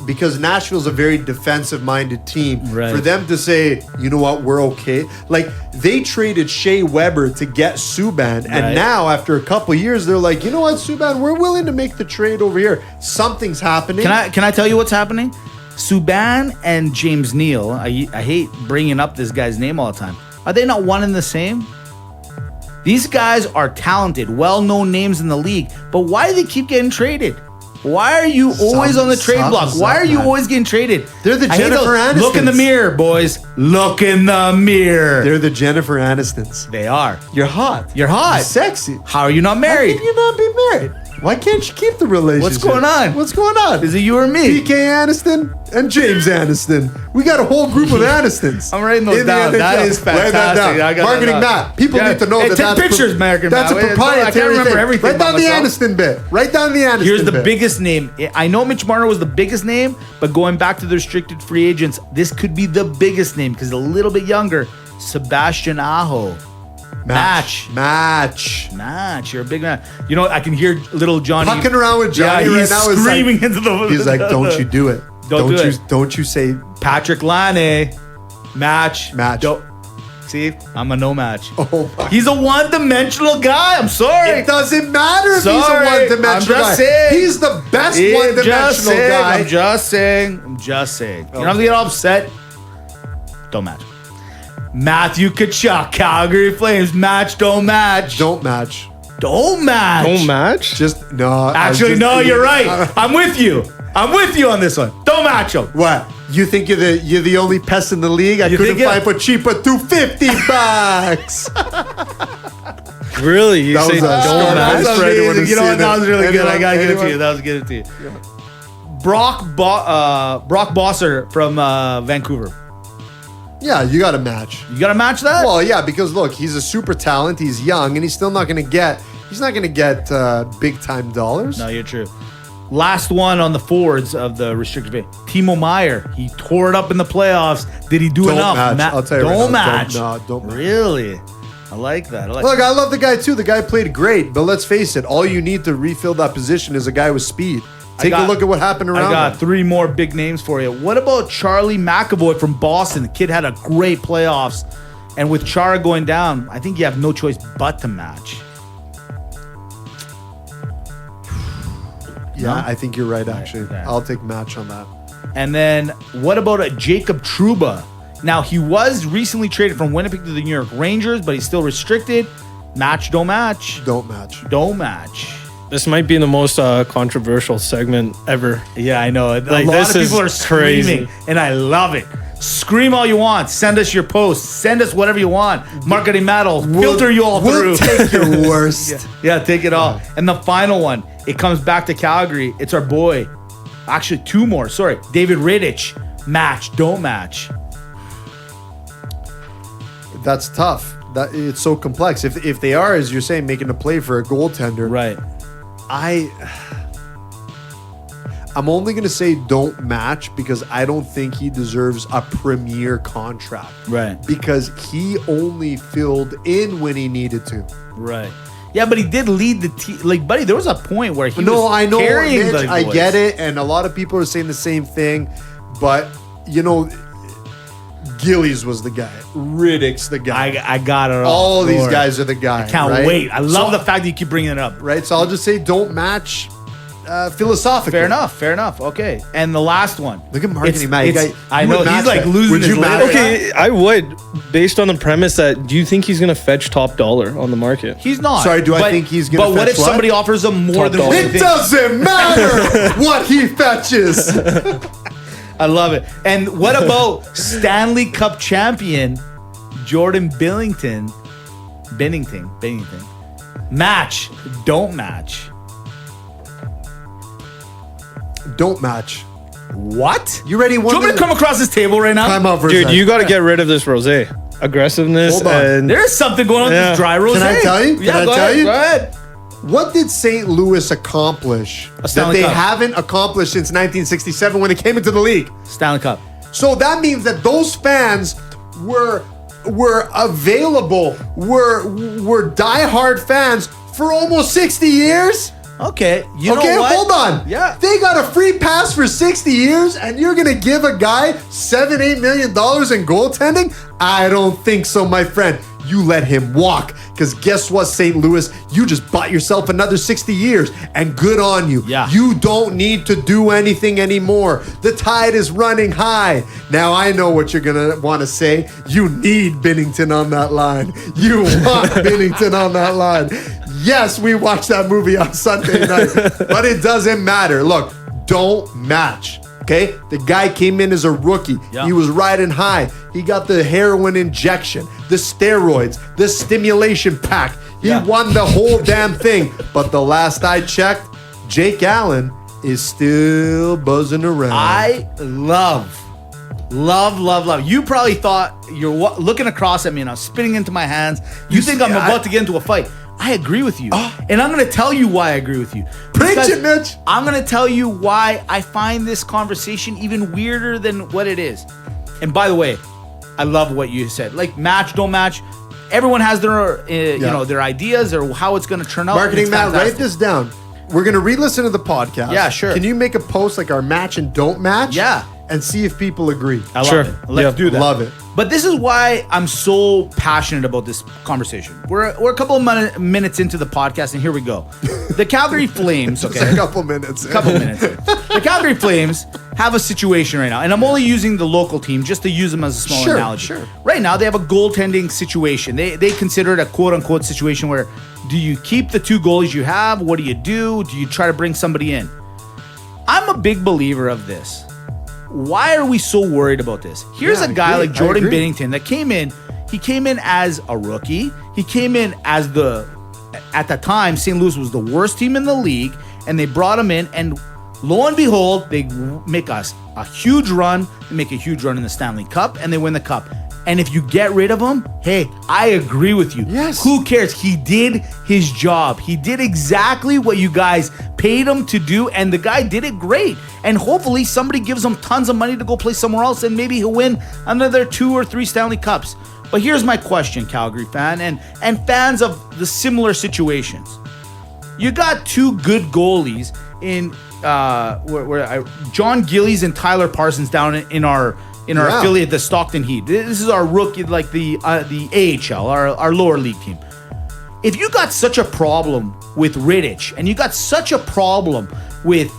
because Nashville's a very defensive-minded team. Right. For them to say, you know what, we're okay. Like they traded Shea Weber to get Subban, and Right. now after a couple years, they're like, you know what, Subban, we're willing to make the trade over here. Something's happening. Can I tell you what's happening? Subban and James Neal, I hate bringing up this guy's name all the time. Are they not one and the same? These guys are talented, well-known names in the league, but why do they keep getting traded? Why are you always on the trade block? Why are you always getting traded? They're the Jennifer Anistons. Look in the mirror, boys. Look in the mirror. They're the Jennifer Anistons. They are. You're hot. You're hot. You're sexy. How are you not How married? can you not be married? Why can't you keep the relationship? What's going on? What's going on? Is it you or me? PK Aniston and James Aniston. We got a whole group of Anistons. I'm writing those in the down. That NHL. is Write that fantastic. down. I got Marketing that Matt. People need to know Hey, that take that's pictures, Marketing That's Matt. a proprietary I can't remember thing. everything Write down about the myself. Aniston bit. Write down the Aniston Here's the bit. biggest name. I know Mitch Marner was the biggest name, but going back to the restricted free agents, this could be the biggest name because a little bit younger. Sebastian Aho. Match. You're a big man. You know, I can hear little Johnny Fucking around with Johnny he's right now is screaming like, into the. He's like, don't you do it. Don't do it. Don't you say Patrick Laine. Match. Match. See, I'm a no match. Oh my. He's a one-dimensional guy. I'm sorry. It doesn't matter if Sorry. he's a one-dimensional I'm guy. just saying. He's the best I'm one-dimensional guy. I'm just saying. You don't have to get upset. Don't match. Matthew Tkachuk, Calgary Flames. Match, don't match. Don't match. Don't match. Don't match? Just no. Actually, no, you're right. I'm with you. I'm with you on this one. Don't match him. What? You think you're the only pest in the league? I couldn't think it- find for cheaper $250. Really? You That say was a don't score match? match. That's for anyone amazing. who's You know what? seen That it. was really good. I Anyone- gotta give it to anyone? you. That was good to you. Brock Bosser from Vancouver. Yeah, you got to match. You gotta match that. Well, yeah, because look, he's a super talent. He's young, and he's still not going to get. He's not going to get big time dollars. No, you're true. Last one on the forwards of the restricted bid. Timo Meier. He tore it up in the playoffs. Did he do Don't enough? match. I'll tell you right Don't now, match. don't match. Really? I like that. Look, I love the guy too. The guy played great, but let's face it, all you need to refill that position is a guy with speed. Take a look at what happened around I got him. 3 more big names for you. What about Charlie McAvoy from Boston? The kid had a great playoffs. And with Chara going down, I think you have no choice but to match. Yeah, I think you're right, actually. Okay. I'll take match on that. And then what about a Jacob Trouba? Now, he was recently traded from Winnipeg to the New York Rangers, but he's still restricted. Match, don't match. Don't match. Don't match. This might be the most controversial segment ever. Yeah, I know. Like, a lot this of people is are screaming, crazy. and I love it. Scream all you want. Send us your posts. Send us whatever you want. Marketing Metal. Filter you all We'll through. take your worst. Yeah, take it all. And the final one, it comes back to Calgary. It's our boy. Actually, 2 more. Sorry. David Rittich. Match. Don't match. That's tough. That it's so complex. If they are, as you're saying, making a play for a goaltender, Right. I'm only going to say don't match because I don't think he deserves a premier contract. Right. Because he only filled in when he needed to. Right. Yeah, but he did lead the team. Like, buddy, there was a point where he No, was I know, carrying Mitch, the I boys. get it. And a lot of people are saying the same thing. But, you know, Gillies was the guy. Riddick's the guy. I got it All these Lord. guys are the guy. I can't right? wait. I love So- the fact that you keep bringing it up. Right? So I'll just say don't match philosophically. Fair enough. Okay. And the last one. Look at marketing, Matt. I You know. would He's match like that. losing Would his you match lid. that? Okay, I would, based on the premise that, do you think he's going to fetch top dollar on the market? He's not. Sorry, do I think he's gonna But what fetch if what? somebody offers him more Top than what dollar. you It think? doesn't matter what he fetches. I love it. And what about Stanley Cup champion Jordan Bennington? Match. Don't match. Don't match. What? You ready? Do you want me to come across this table right now? Time out for a Dude, second. you got to get rid of this rosé. Aggressiveness Hold on. and There is something going on with Yeah. this dry rosé. Can I tell you? Yeah, Can I go tell ahead. you? Go ahead. What did St. Louis accomplish that Stanley they Cup. haven't accomplished since 1967 when they came into the league? Stanley Cup. So that means that those fans were available, were diehard fans for almost 60 years. Okay, you know what? Hold on. Yeah. They got a free pass for 60 years, and you're going to give a guy $7-8 million in goaltending? I don't think so, my friend. You let him walk. Because guess what, St. Louis? You just bought yourself another 60 years, and good on you. Yeah. You don't need to do anything anymore. The tide is running high. Now, I know what you're going to want to say. You need Binnington on that line. You want Binnington on that line. Yes, we watched that movie on Sunday night, but it doesn't matter. Look, don't match. Okay? The guy came in as a rookie. Yeah. He was riding high. He got the heroin injection, the steroids, the stimulation pack. He won the whole damn thing. But the last I checked, Jake Allen is still buzzing around. I love. You probably thought you're looking across at me and I'm spitting into my hands. You think I'm about to get into a fight. I agree with you. And I'm going to tell you why I agree with you. Preach it, Mitch. I'm going to tell you why I find this conversation even weirder than what it is. And by the way, I love what you said. Like, match, don't match. Everyone has their, you know, their ideas or how it's going to turn out. Marketing Matt, write this down. We're going to re-listen to the podcast. Yeah, sure. Can you make a post like our match and don't match? Yeah. And see if people agree. I love it. Let's do that. Love it. But this is why I'm so passionate about this conversation. We're a couple of minutes into the podcast, and here we go. The Calgary Flames, Just okay? a couple minutes. The Calgary Flames have a situation right now, and I'm only using the local team just to use them as a small analogy. Sure. Right now, they have a goaltending situation. They consider it a quote-unquote situation where do you keep the two goalies you have? What do? Do you try to bring somebody in? I'm a big believer of this. Why are we so worried about this? Here's a guy like Jordan Binnington that came in. He came in as a rookie. He came in as at the time, St. Louis was the worst team in the league, and they brought him in, and lo and behold, they make us a huge run. They make a huge run in the Stanley Cup, and they win the Cup. And if you get rid of him, hey, I agree with you. Yes. Who cares? He did his job. He did exactly what you guys paid him to do, and the guy did it great. And hopefully somebody gives him tons of money to go play somewhere else, and maybe he'll win another 2 or 3 Stanley Cups. But here's my question, Calgary fan, and fans of the similar situations. You got 2 good goalies in John Gillies and Tyler Parsons down in our affiliate, the Stockton Heat. This is our rookie, like the AHL, our lower league team. If you got such a problem with Rittich and you got such a problem with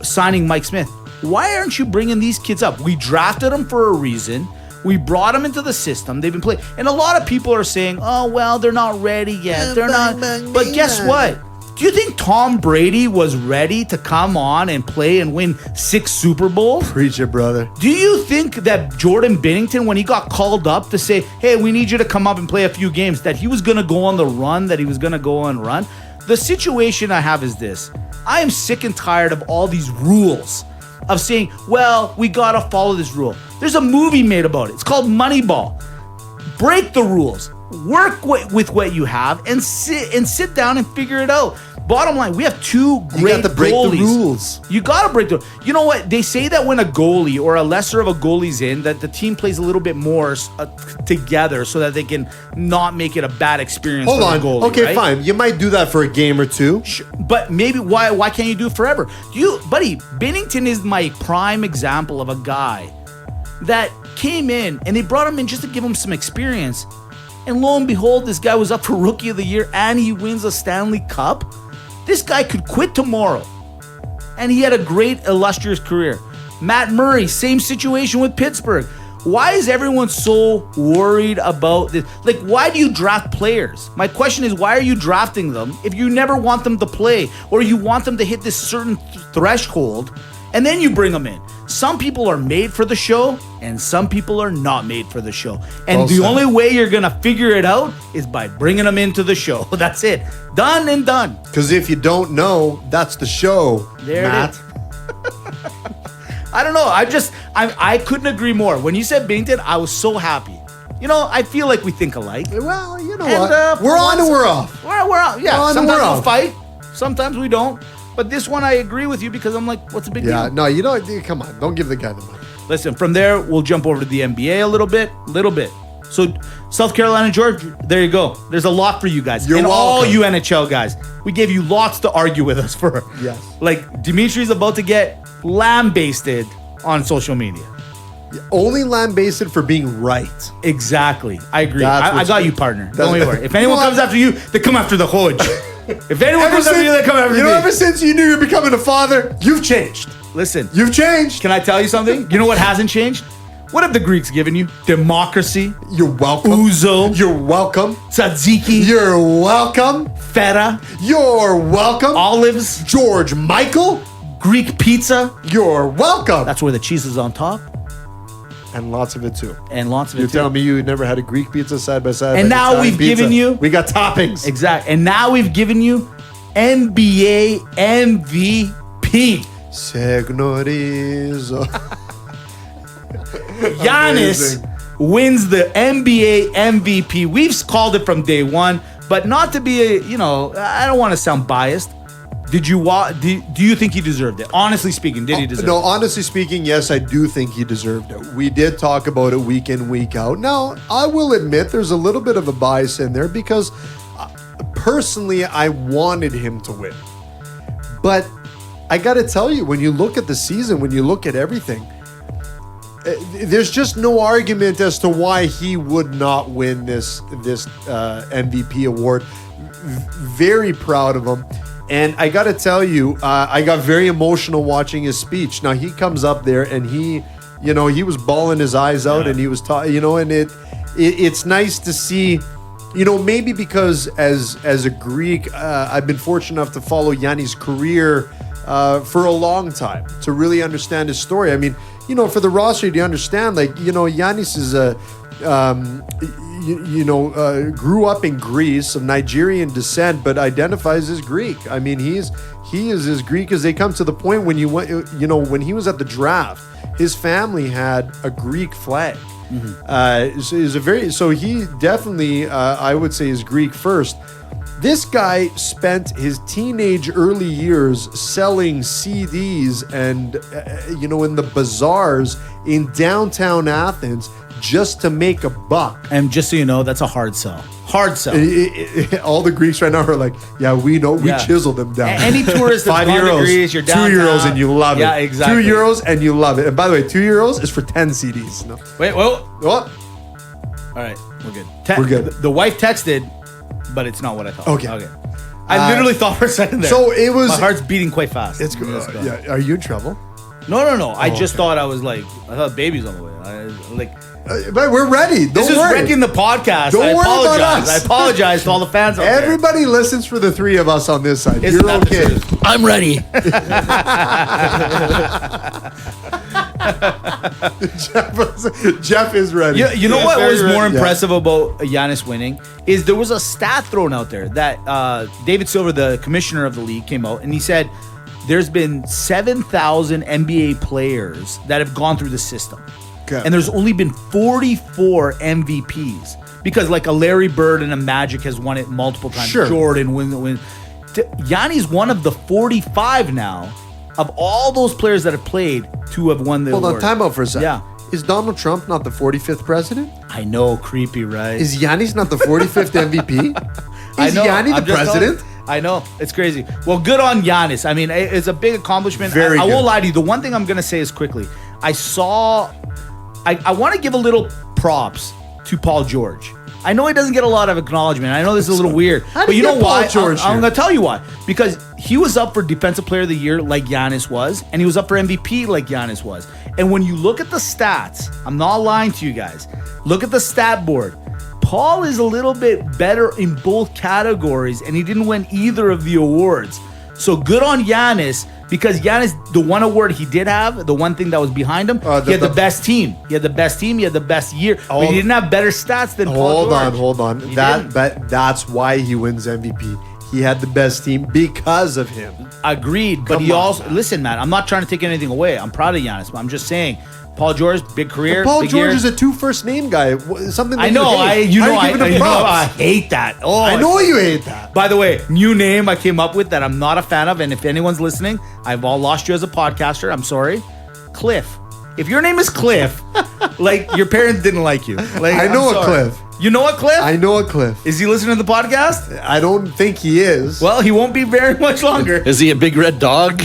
signing Mike Smith, why aren't you bringing these kids up? We drafted them for a reason. We brought them into the system. They've been playing. And a lot of people are saying, oh, well, they're not ready yet. They're not. But guess what? Do you think Tom Brady was ready to come on and play and win 6 Super Bowls? Preach it, brother. Do you think that Jordan Binnington, when he got called up to say, hey, we need you to come up and play a few games, that he was going to go on the run, that he was going to go on run? The situation I have is this. I am sick and tired of all these rules of saying, well, we got to follow this rule. There's a movie made about it. It's called Moneyball. Break the rules. Work with what you have and sit down and figure it out. Bottom line, we have 2 great goalies. You got to break the rules. You got to break the. You know what? They say that when a goalie or a lesser of a goalie's in, that the team plays a little bit more together so that they can not make it a bad experience for the goalie. Okay, right? fine. You might do that for a game or 2. But maybe why can't you do it forever? Buddy, Binnington is my prime example of a guy that came in and they brought him in just to give him some experience. And lo and behold, this guy was up for Rookie of the Year and he wins a Stanley Cup. This guy could quit tomorrow. And he had a great, illustrious career. Matt Murray, same situation with Pittsburgh. Why is everyone so worried about this? Like, why do you draft players? My question is, why are you drafting them if you never want them to play or you want them to hit this certain threshold and then you bring them in? Some people are made for the show and some people are not made for the show. And the only way you're going to figure it out is by bringing them into the show. That's it. Done and done. Because if you don't know, that's the show, Matt. It is. I don't know. I couldn't agree more. When you said Binnington, I was so happy. You know, I feel like we think alike. Well, you know what? We're on and we're off. We're on. Yeah, on sometimes we're we'll off. fight. Sometimes we don't. But this one I agree with you because I'm like, what's the big deal? Yeah, no, you don't. Come on. Don't give the guy the money. Listen, from there, we'll jump over to the NBA a little bit. So South Carolina, George, there you go. There's a lot for you guys. You're and all welcome. you NHL guys. We gave you lots to argue with us for. Yes. Like, Dimitri's about to get lambasted on social media. Only lambasted for being right. Exactly. I agree. That's I what's got good. you, partner. That's- Don't worry. If anyone You know comes after you, they come after the Hodge. If anyone Ever comes after you, they come after you me. know, ever since you knew you're becoming a father, you've changed. Listen, You've changed. can I tell you something? You know what hasn't changed? What have the Greeks given you? Democracy, You're welcome. Uzo, You're welcome. tzatziki, You're welcome. feta, You're welcome. olives, George Michael, Greek pizza. you're welcome. That's where the cheese is on top, And lots of it too. and lots of You're it. too. telling me you never had a Greek pizza side by side. And like now Italian we've given you- We got toppings. Exactly. And now we've given you NBA MVP. Segnorizo. Giannis Amazing. wins the NBA MVP. We've called it from day one, but not to be a, I don't want to sound biased. Did you do you think he deserved it? Honestly speaking, did he deserve No, it? honestly speaking, yes, I do think he deserved it. We did talk about it week in, week out. Now, I will admit there's a little bit of a bias in there because personally, I wanted him to win. But I got to tell you, when you look at the season, when you look at everything, there's just no argument as to why he would not win this MVP award. Very proud of him. And I got to tell you, I got very emotional watching his speech. Now, he comes up there and he was bawling his eyes out and he was and it's nice to see, maybe because as a Greek, I've been fortunate enough to follow Yanni's career for a long time to really understand his story. I mean, for the roster, you understand, Giannis is grew up in Greece of Nigerian descent, but identifies as Greek. I mean, he is as Greek as they come, to the point when when he was at the draft, his family had a Greek flag. So he definitely, I would say, is Greek first. This guy spent his teenage early years selling CDs and, in the bazaars in downtown Athens just to make a buck. And just so you know, that's a hard sell. Hard sell. All the Greeks right now are like, yeah, we know, we chiseled them down. Any tourist that's 5 gone to euros, Greece, you're 2 downtown. euros, and you love it. Yeah, exactly. 2 euros and you love it. And by the way, 2 euros is for 10 CDs. No. Wait, whoa. What? All right, we're good. We're good. The wife texted, but it's not what I thought. Okay. I literally thought for a second there. So it was. My heart's beating quite fast. It's good. Let's go. Yeah. Are you in trouble? No. I just okay. thought I thought baby's on the way. But we're ready. Don't This is worry. wrecking the podcast. Don't I worry about apologize. us. I apologize to all the fans out there. Everybody listens for the three of us on this side. Isn't You're that the okay. truth? I'm ready. Jeff is ready. You know what Very was ready. more Yeah. impressive about Giannis winning is there was a stat thrown out there that David Silver, the commissioner of the league, came out and he said there's been 7,000 NBA players that have gone through the system. Okay. And there's only been 44 MVPs because like a Larry Bird and a Magic has won it multiple times. Sure. Jordan wins. Yanni's one of the 45 now of all those players that have played to have won the Hold on, award. time out for a second. Yeah. Is Donald Trump not the 45th president? I know, creepy, right? Is Giannis not the 45th MVP? I Is know, Gianni I'm the just president? telling- I know. It's crazy. Well, good on Giannis. I mean, it's a big accomplishment. Very I good. won't lie to you. The one thing I'm going to say is quickly, I want to give a little props to Paul George. I know he doesn't get a lot of acknowledgement. I know this is a little weird. How do But you you know get Paul why? George I'm here? going to tell you why. Because he was up for Defensive Player of the Year like Giannis was, and he was up for MVP like Giannis was. And when you look at the stats, I'm not lying to you guys. Look at the stat board. Paul is a little bit better in both categories, and he didn't win either of the awards. So good on Giannis, because Giannis, the one award he did have, the one thing that was behind him, he had the best team. He had the best team. He had the best year. But he didn't have better stats than Paul George. Hold on. He But didn't. that's why he wins MVP. He had the best team because of him. Agreed. But Come he on, also, man. listen, man, I'm not trying to take anything away. I'm proud of Giannis, but I'm just saying, Paul George, big career. Paul big George year. is a 2 first name guy. Something that I know. you hate. You How know. are you giving him props? I hate that. Oh, I know you hate that. By the way, new name I came up with that I'm not a fan of, and if anyone's listening, I've all lost you as a podcaster. I'm sorry. Cliff. If your name is Cliff, like your parents didn't like you. Like I know I'm a sorry. Cliff. You know a Cliff? I know a Cliff. Is he listening to the podcast? I don't think he is. Well, he won't be very much longer. Is he a big red dog?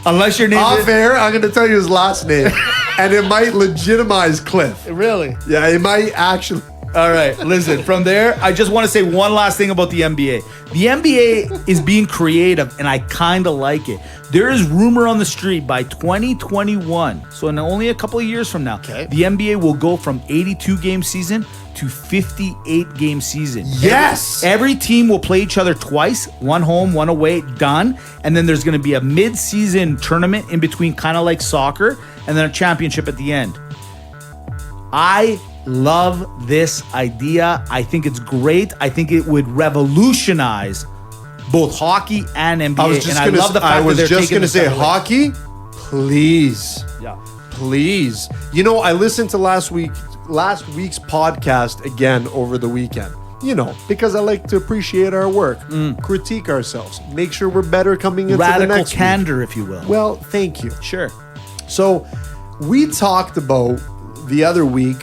Unless your name Off air, I'm going to tell you his last name, and it might legitimize Cliff. Really? Yeah, it might actually. All right, listen, from there, I just want to say one last thing about the NBA. The NBA is being creative, and I kind of like it. There is rumor on the street by 2021, so in only a couple of years from now, the NBA will go from 82-game season to 58-game season. Yes! Every team will play each other twice, one home, one away, done. And then there's going to be a mid-season tournament in between, kind of like soccer, and then a championship at the end. I love this idea. I think it's great. I think it would revolutionize both hockey and NBA. I was just going to say hockey, please. Yeah. Please. You know, I listened to last week's podcast again over the weekend. You know, because I like to appreciate our work, critique ourselves, make sure we're better coming into Radical the next candor, week. if you will. Well, thank you. Sure. So, we talked about the other week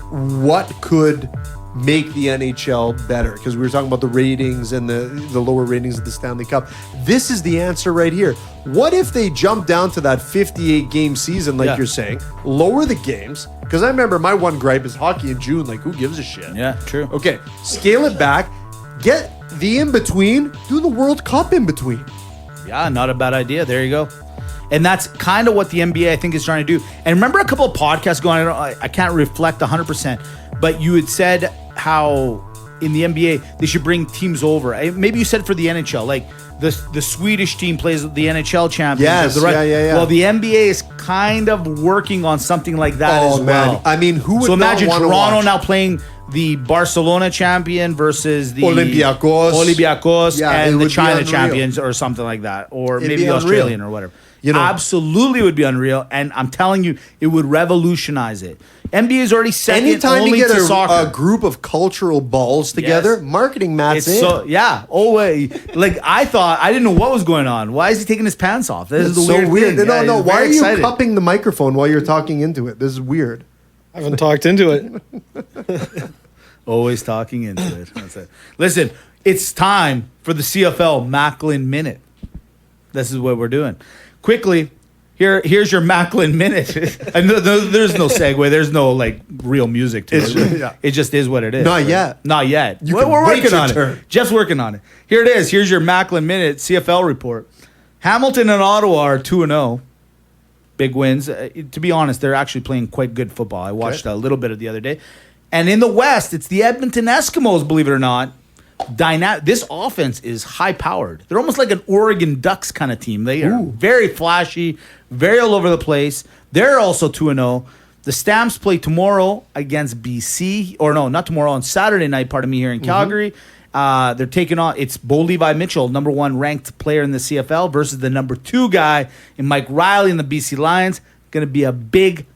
what could make the NHL better, because we were talking about the ratings and the lower ratings of the Stanley Cup. This is the answer right here. What if they jump down to that 58-game season, like you're saying, lower the games? Because I remember my one gripe is hockey in June. Like, who gives a shit? Yeah, true. Okay, scale it back. Get the in-between. Do the World Cup in-between. Yeah, not a bad idea. There you go. And that's kind of what the NBA, I think, is trying to do. And remember a couple of podcasts going on, I can't reflect 100%, but you had said how in the NBA, they should bring teams over. Maybe you said for the NHL, like the Swedish team plays the NHL champions. Yes, yeah. Well, the NBA is kind of working on something like that as well. Man. I mean, who would So not imagine want to Toronto watch? now playing the Barcelona champion versus the Olympiacos. Yeah, it and would the be China unreal. champions or something like that. Or It'd maybe be the unreal. Australian or whatever. You know, absolutely would be unreal. And I'm telling you, it would revolutionize it. NBA is already second anytime only you get to a soccer. group of cultural balls together, Yes. marketing Matt's It's in. so yeah. Oh wait, like I didn't know what was going on. Why is he taking his pants off? This is It's the so weird weird. thing. No. Yeah, Why are very you excited. cupping the microphone while you're talking into it? This is weird. I haven't talked into it. Always talking into it. That's it. Listen, it's time for the CFL Maclin Minute. This is what we're doing. Quickly, here's your Maclin Minute. I know there's no segue. There's no like real music to it. Yeah. It just is what it is. Not yet. Not yet. You We're can wait working your on turn. it. Jeff's working on it. Here it is. Here's your Maclin Minute CFL report. Hamilton and Ottawa are 2-0. Big wins. To be honest, they're actually playing quite good football. I watched a little bit of the other day. And in the West, it's the Edmonton Eskimos, believe it or not. This offense is high-powered. They're almost like an Oregon Ducks kind of team. They are very flashy, very all over the place. They're also 2-0. The Stamps play tomorrow against BC. Or no, not tomorrow, on Saturday night, pardon me, here in Calgary. They're taking on, it's Bo Levi Mitchell, number 1 ranked player in the CFL, versus the number 2 guy in Mike Riley in the BC Lions. Going to be a big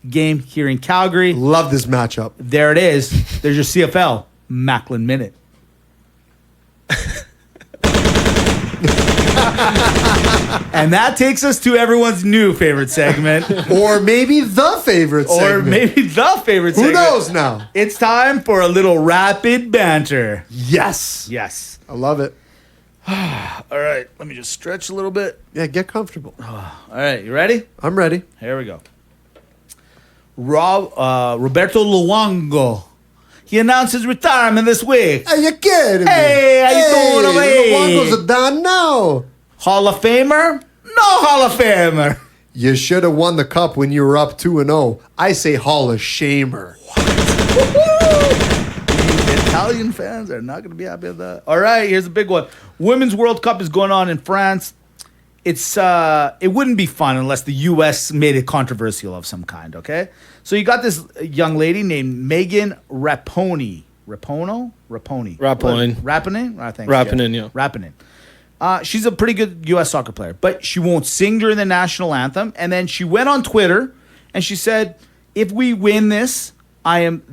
game here in Calgary. Love this matchup. There it is. There's your CFL Maclin Minute. And that takes us to everyone's new favorite segment. Or maybe the favorite segment. Or maybe the favorite Who segment. knows now? It's time for a little rapid banter. Yes. Yes. I love it. All right. Let me just stretch a little bit. Yeah, get comfortable. All right. You ready? I'm ready. Here we go. Roberto Luongo. He announced his retirement this week. Are you kidding me? Hey, how you doing over here? The Broncos are done now. Hall of Famer? No Hall of Famer. You should have won the cup when you were up 2-0. I say Hall of Shamer. The Italian fans are not going to be happy with that. All right, here's a big one. Women's World Cup is going on in France. It wouldn't be fun unless the U.S. made it controversial of some kind, okay? So you got this young lady named Megan Rapinoe. Rapinoe? Rapinoe, I think. yeah. Rapinoe. She's a pretty good U.S. soccer player, but she won't sing during the national anthem. And then she went on Twitter and she said, if we win this, I am,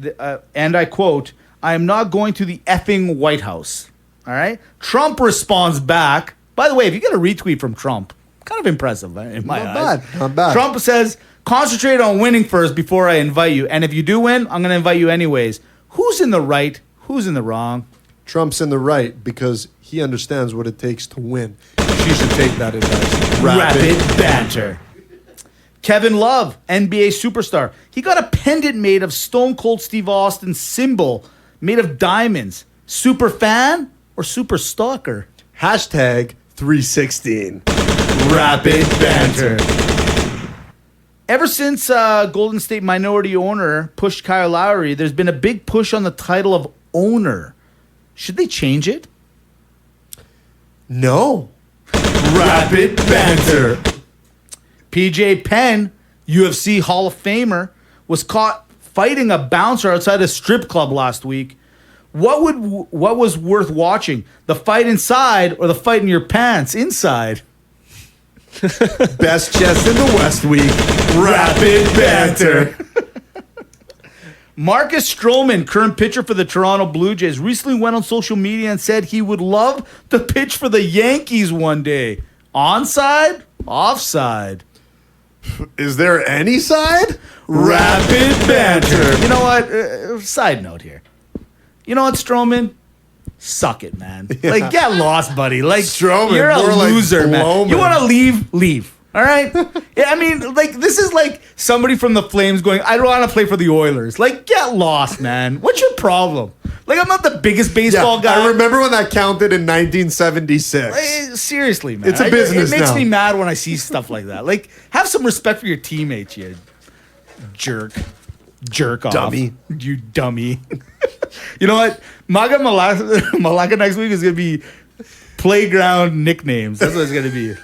and I quote, I am not going to the effing White House. All right? Trump responds back. By the way, if you get a retweet from Trump, Kind of impressive in my eyes. Not bad. Trump says, concentrate on winning first before I invite you. And if you do win, I'm going to invite you anyways. Who's in the right? Who's in the wrong? Trump's in the right because he understands what it takes to win. She should take that advice. Rapid banter. Kevin Love, NBA superstar. He got a pendant made of Stone Cold Steve Austin's symbol made of diamonds. Super fan or super stalker? Hashtag 316. Rapid banter. Ever since Golden State minority owner pushed Kyle Lowry, there's been a big push on the title of owner. Should they change it? No. Rapid banter. PJ Penn, UFC Hall of Famer, was caught fighting a bouncer outside a strip club last week. What was worth watching? The fight inside or the fight in your pants inside? Best chest in the West week. Rapid banter. Marcus Stroman, current pitcher for the Toronto Blue Jays, recently went on social media and said he would love to pitch for the Yankees one day. Onside? Offside? Is there any side? Rapid banter. You know what? Side note here. You know what, Stroman? Suck it, man. Like, get lost, buddy. Like, Stroman, you're a more like loser, man. Blowman. You want to leave? Leave. All right? Yeah, I mean, like, this is like somebody from the Flames going, I don't want to play for the Oilers. Like, get lost, man. What's your problem? Like, I'm not the biggest baseball guy. I remember when that counted in 1976. Like, seriously, man. It's a business It makes now. me mad when I see stuff like that. Like, have some respect for your teammates, you jerk. Jerk off. Dummy. You dummy. You know what? Maga Malaka next week is going to be playground nicknames. That's what it's going to be.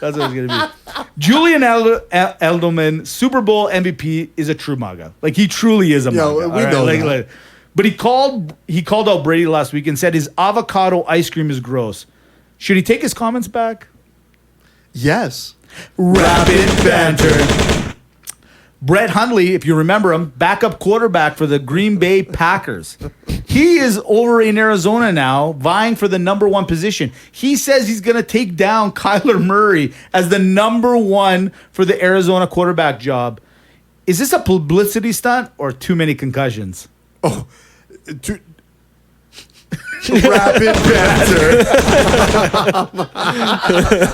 Julian Edelman, Super Bowl MVP, is a true Maga. Like, he truly is a Maga. we all right? know that. But he called out Brady last week and said his avocado ice cream is gross. Should he take his comments back? Yes. Rapid banter. Brett Hundley, if you remember him, backup quarterback for the Green Bay Packers. He is over in Arizona now, vying for the number one position. He says he's going to take down Kyler Murray as the number one for the Arizona quarterback job. Is this a publicity stunt or too many concussions? Oh, rapid banter.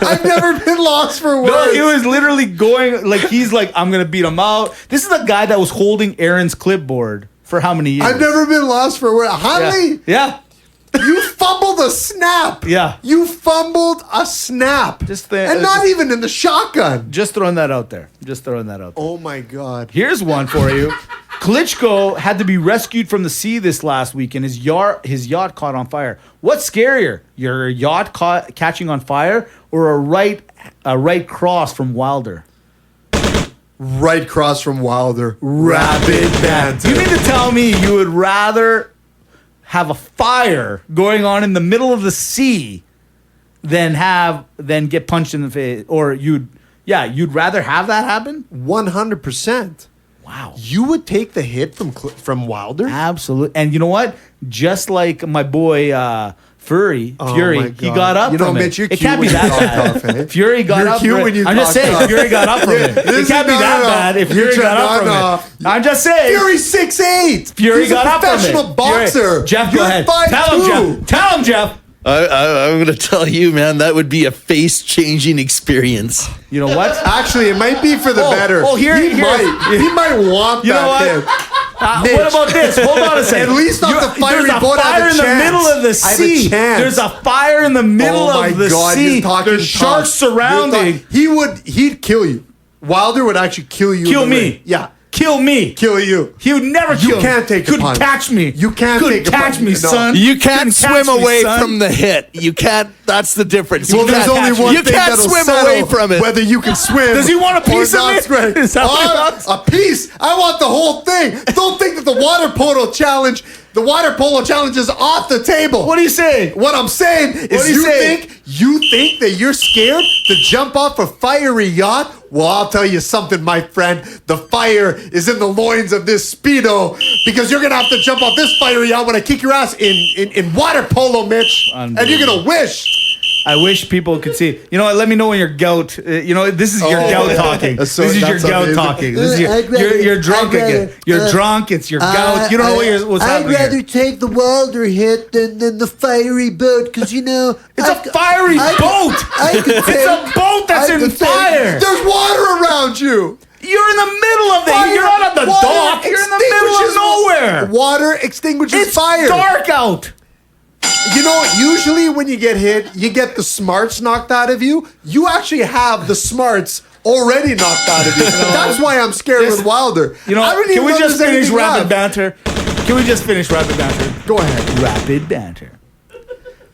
I've never been lost for words. No, he was literally going, like, he's like, I'm going to beat him out. This is the guy that was holding Aaron's clipboard for how many years? I've never been lost for words. Huntley, Yeah. you fumbled a snap. Yeah. You fumbled a snap. And not even in the shotgun. Just throwing that out there. Oh, my God. Here's one for you. Klitschko had to be rescued from the sea this last week, and his yacht caught on fire. What's scarier, your yacht catching on fire, or a right cross from Wilder? Right cross from Wilder. Rapid banter. You mean to tell me you would rather have a fire going on in the middle of the sea than get punched in the face, or you'd rather have that happen? 100%. Wow. You would take the hit from Wilder? Absolutely. And you know what? Just like my boy Fury, my he God. got up You know, from Mitch, it. you're It cute can't be when you that talk bad. tough, eh? Fury got You're up. cute when you I'm just talk saying, tough. Fury got up from it. This It can't be is- that no. bad if You're Fury got up trying- from it. I'm just saying. Fury's 6'8". Fury He's got a up from it. professional boxer. Fury. Jeff, You're go ahead. 5'2". Tell him, Jeff. I'm going to tell you, man, that would be a face-changing experience. You know what? Actually, it might be for the better. He might want You know that what? hit. What about this? Hold on a second. At least on the fiery There's a boat, I fire have in a the chance. middle of the I have a sea. chance. There's a fire in the middle Oh my of the God, sea. you're talking There's tough. sharks surrounding. He'd kill you. Wilder would actually kill you. Kill in the me. ring. Yeah. Kill me. Kill you. He would never kill me. You can't take a Couldn't punch. catch me. You can't Couldn't take a catch punch. me, No. son. You can't Couldn't swim catch me, away son. from the hit. You can't. That's the difference. Well, you there's can't, only one you thing can't that'll swim settle away from it. whether you can swim. Does he want a piece or of not it? swim. Is that what he wants? A piece. I want the whole thing. Don't think that the water polo challenge is off the table. What are you saying? What I'm saying is you think that you're scared to jump off a fiery yacht? Well, I'll tell you something, my friend. The fire is in the loins of this Speedo because you're going to have to jump off this fiery yacht when I kick your ass in water polo, Mitch. And you're going to wish. I wish people could see. You know what? Let me know when your gout. This is your gout talking. That's This is your that's gout amazing. talking. This is I'd rather- you're drunk I'd again. rather, You're drunk. It's your gout. You don't know what's I'd happening. rather Here. take the Wilder hit than the fiery boat, because It's a fiery boat. It's a boat that's in fire. There's water around you. You're in the middle of it. You're not on the Water dock. You're in the middle of extinguishes- nowhere. Water extinguishes It's fire. dark out. You know, usually when you get hit, you get the smarts knocked out of you. You actually have the smarts already knocked out of you. That's why I'm scared with Wilder. You know, I don't can even we know just there's finish anything rapid left. banter? Can we just finish rapid banter? Go ahead. Rapid banter.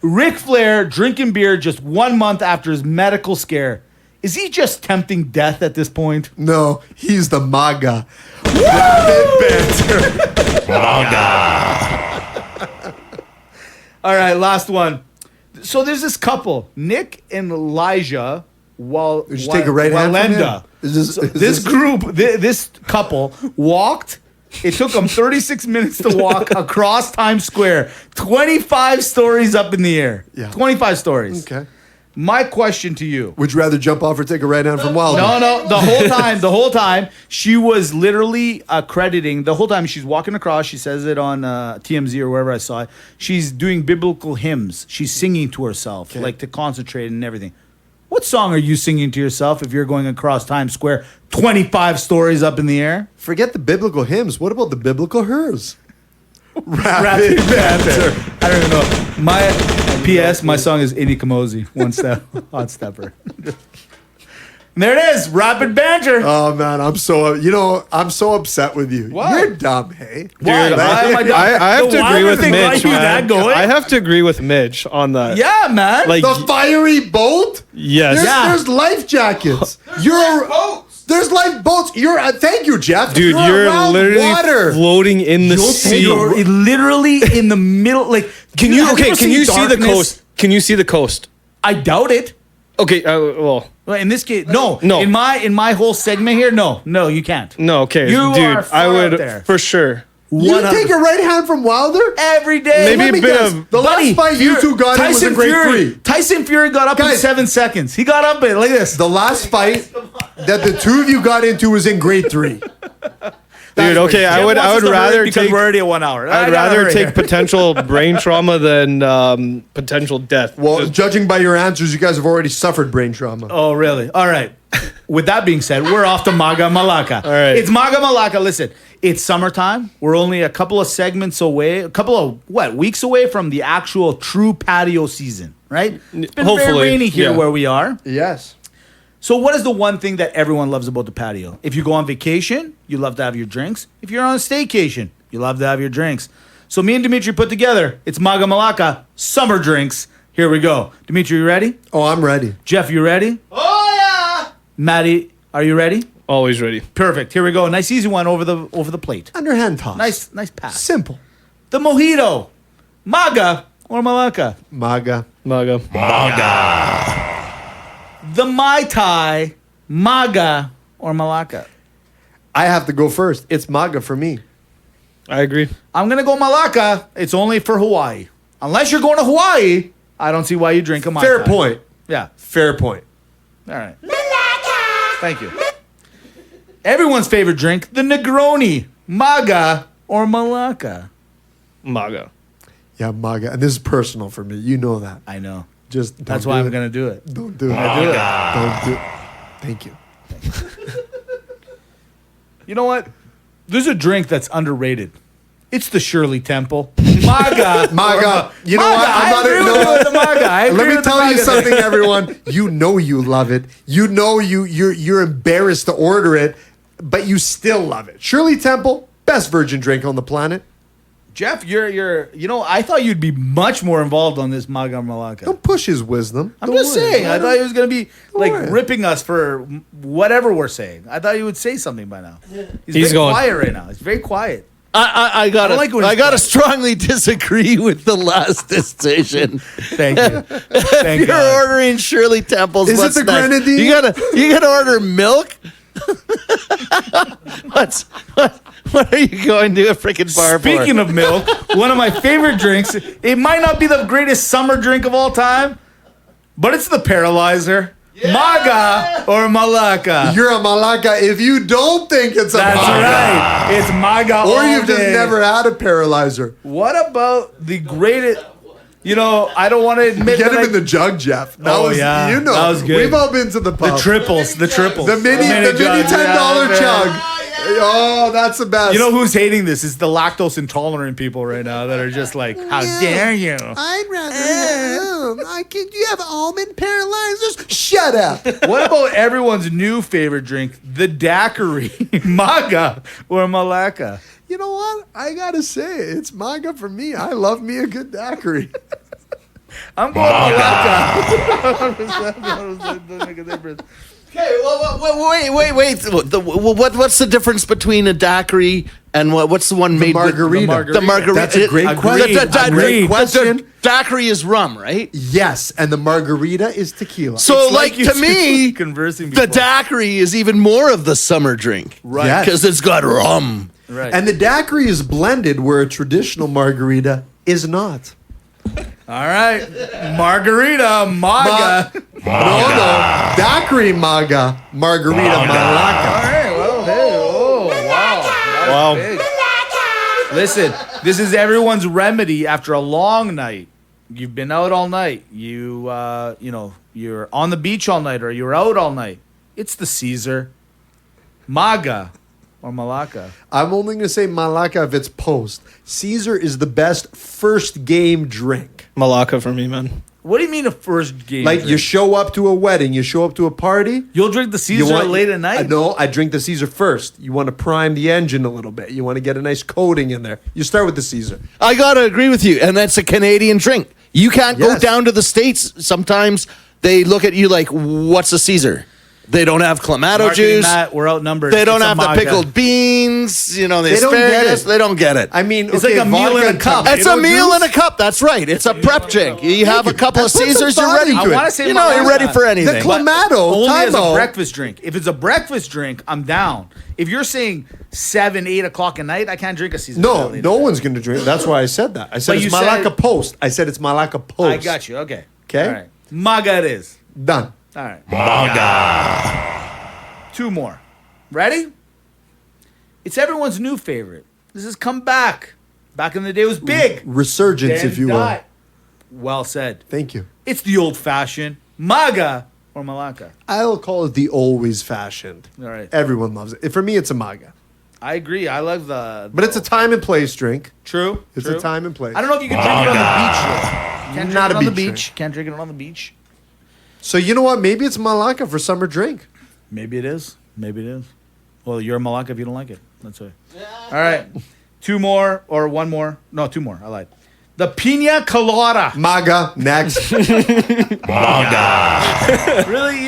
Ric Flair drinking beer just 1 month after his medical scare. Is he just tempting death at this point? No, he's the MAGA. Rapid banter. All right, last one. So there's this couple, Nick and Elijah. Did you take a right hand from him? Walenda. Is This this group, this couple walked. It took them 36 minutes to walk across Times Square, 25 stories up in the air. Yeah. 25 stories. Okay. My question to you. Would you rather jump off or take a right hand from Wilder? No, the whole time, she was literally crediting, the whole time she's walking across, she says it on TMZ or wherever I saw it, she's doing biblical hymns. She's singing to herself, like to concentrate and everything. What song are you singing to yourself if you're going across Times Square, 25 stories up in the air? Forget the biblical hymns. What about the biblical hers? Rapid banter. I don't even know. My P.S. My song is Indy Kamosi. One step, hot stepper. And there it is. Rapid banter. Oh man, I'm so upset with you. What? You're dumb, hey. Why? Dude, Why am I dumb? I have The to agree Wilder with thing got Mitch, you man. that going? I have to agree with Mitch on that. Yeah, man. Like, The fiery boat? yes. There's life jackets. There's lifeboats. Thank you, Jeff. Dude, you're around literally water. floating in the sea. You're literally in the middle. Like, Can have you ever see the darkness? coast? Can you see the coast? I doubt it. Okay, well, Well, in this case, no. No. In my whole segment here, no, you can't. no, okay, You dude, are far I would out there. for sure. You take a right hand from Wilder? Every day. Maybe Let me a bit guess. of- The last fight you two got in was in grade Fury. 3. Tyson Fury got up in Guys. 7 seconds. He got up in like this. The last fight that the two of you got into was in grade 3. Dude, okay, I would rather because take we're already at 1 hour. I'd rather take potential brain trauma than potential death. Well, judging by your answers, you guys have already suffered brain trauma. Oh, really? All right. With that being said, we're off to Maga Malaka. All right. It's Maga Malaka. Listen, it's summertime. We're only a couple of segments away, a couple of, weeks away from the actual true patio season, right? It's been very Hopefully, rainy here yeah. where we are. Yes. So what is the one thing that everyone loves about the patio? If you go on vacation, you love to have your drinks. If you're on a staycation, you love to have your drinks. So me and Dimitri put together, it's Maga Malaka, summer drinks. Here we go. Dimitri, you ready? Oh, I'm ready. Jeff, you ready? Oh, yeah. Maddie, are you ready? Always ready. Perfect. Here we go. Nice easy one over the plate. Underhand toss. Nice pass. Simple. The mojito. Maga or Malaka? MAGA. Maga. The Mai Tai. Maga or Malaka? I have to go first. It's MAGA for me. I agree. I'm going to go Malaka. It's only for Hawaii. Unless you're going to Hawaii, I don't see why you drink a Mai Tai. Fair point. Yeah. Fair point. All right. Thank you. Everyone's favorite drink, the Negroni. Maga or Malaka? Maga. Yeah, MAGA. And this is personal for me. You know that. I know. Just don't That's do why I'm it. going to do it. Don't do it. Do it. Don't do it. Thank you. You know what? There's a drink that's underrated. It's the Shirley Temple. Maga. MAGA. You know what? I'm not I agree you know with what? the Maga. I agree Let me with the tell you Maga. something, everyone. You know you love it. You know you're embarrassed to order it, but you still love it. Shirley Temple, best virgin drink on the planet. Jeff, I thought you'd be much more involved on this Maga Malaka. Don't push his wisdom. I'm Don't just worry. saying. I thought he was going to be like worry. ripping us for whatever we're saying. I thought he would say something by now. He's very going. quiet right now. He's very quiet. I gotta, I like when I he's gotta quiet. strongly disagree with the last decision. Thank you. Thank You're God. ordering Shirley Temple's. Is it what's the next? grenadine? You gotta order milk. What are you going to a freaking bar Speaking for? of milk, one of my favorite drinks. It might not be the greatest summer drink of all time. but it's the paralyzer. Maga or Malaka. You're a Malaka if you don't think it's a That's Maga. right. It's Maga Or all you've just day. never had a paralyzer. What about the greatest? You know, I don't want to admit Get that him in the jug, Jeff. That Oh, was, yeah. you know, That was good. we've all been to the pub. the triples. The mini jug, $10 yeah, chug. man. Oh, that's the best. You know who's hating this? It's the lactose intolerant people right now that are just like, how dare you? I'd rather you have almond paralyzers? Shut up. What about everyone's new favorite drink, the daiquiri, Maga or Malaka? You know what? I gotta say, it's Maga for me. I love me a good daiquiri. I'm going Malaka. Doesn't make a difference. Okay, wait. What's the difference between a daiquiri and what's the one made margarita. with the margarita? That's a great question. Agreed. The daiquiri is rum, right? Yes, and the margarita is tequila. So, It's like you to two me, conversing the before. daiquiri is even more of the summer drink, Right. Yes. Because it's got rum. Right. And the daiquiri is blended where a traditional margarita is not. All right. Margarita, Maga. No. Daiquiri Maga, margarita All Malaka. right. Well, hey. Oh, wow. That was big. Listen, this is everyone's remedy after a long night. You've been out all night. You're on the beach all night or you're out all night. It's the Caesar. Maga or Malaka. I'm only going to say Malaka if it's post. Caesar is the best first game drink. Malaka for me, man. What do you mean a first game? Like drink? you show up to a wedding, you show up to a party. You'll drink the Caesar late at night? No, I drink the Caesar first. You want to prime the engine a little bit. You want to get a nice coating in there. You start with the Caesar. I gotta agree with you, and that's a Canadian drink. You can't go Yes. down to the States. Sometimes they look at you like, "What's a Caesar?" They don't have clamato Marketing juice. that, we're outnumbered. They don't It's a have the Maga. pickled beans. You know, the They don't get asparagus. it. They don't get it. I mean, It's okay, like a meal vodka in a and cup. It's a tomato meal juice? in a cup. That's right. It's a prep drink. You have a couple of Put some Caesars, you're thought ready. into I it. want to say You know, you're Malaka. ready for anything. The Clamato, Only as a time-out. breakfast drink. If it's a breakfast drink, I'm down. If you're saying 7, 8 o'clock at night, I can't drink a Caesar. No, late no at one's going to drink. That's why I said that. I said But it's you Malaka said- post. I said it's Malaka post. night. I got you. Okay. 'Kay. All right. Maga it is. Done. All right. Maga. 2 more. Ready? It's everyone's new favorite. This has come back. Back in the day, it was big. Resurgence, Then if you will. died. Well said. Thank you. It's the old fashioned Maga or Malaka. I'll call it the always fashioned. All right. Everyone loves it. For me, it's a Maga. I agree. I love the. But it's a time and place drink. True. It's true. a time and place. I don't know if you can drink it on the beach. Though. Can't Not drink it a on the beach beach. Can't drink it on the beach. So you know what? Maybe it's Malaka for summer drink. Maybe it is. Maybe it is. Well, you're a Malaka if you don't like it. That's it. All right. 2 more or 1 more. No, 2 more. I lied. The Pina Colada. Maga, next. Really,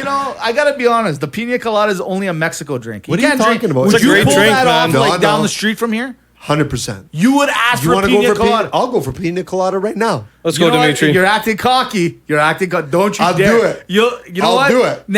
I got to be honest. The Pina Colada is only a Mexico drink. What are you can't talking drink. about? Would It's a you great pull drink, that man. off No, like down no. the street from here? 100%. You would ask You for want to Pina go for Colada. I'll go for Pina Colada right now. Let's You go, know what? Dimitri. You're acting cocky. Don't you I'll dare. do it. You know I'll what? do it.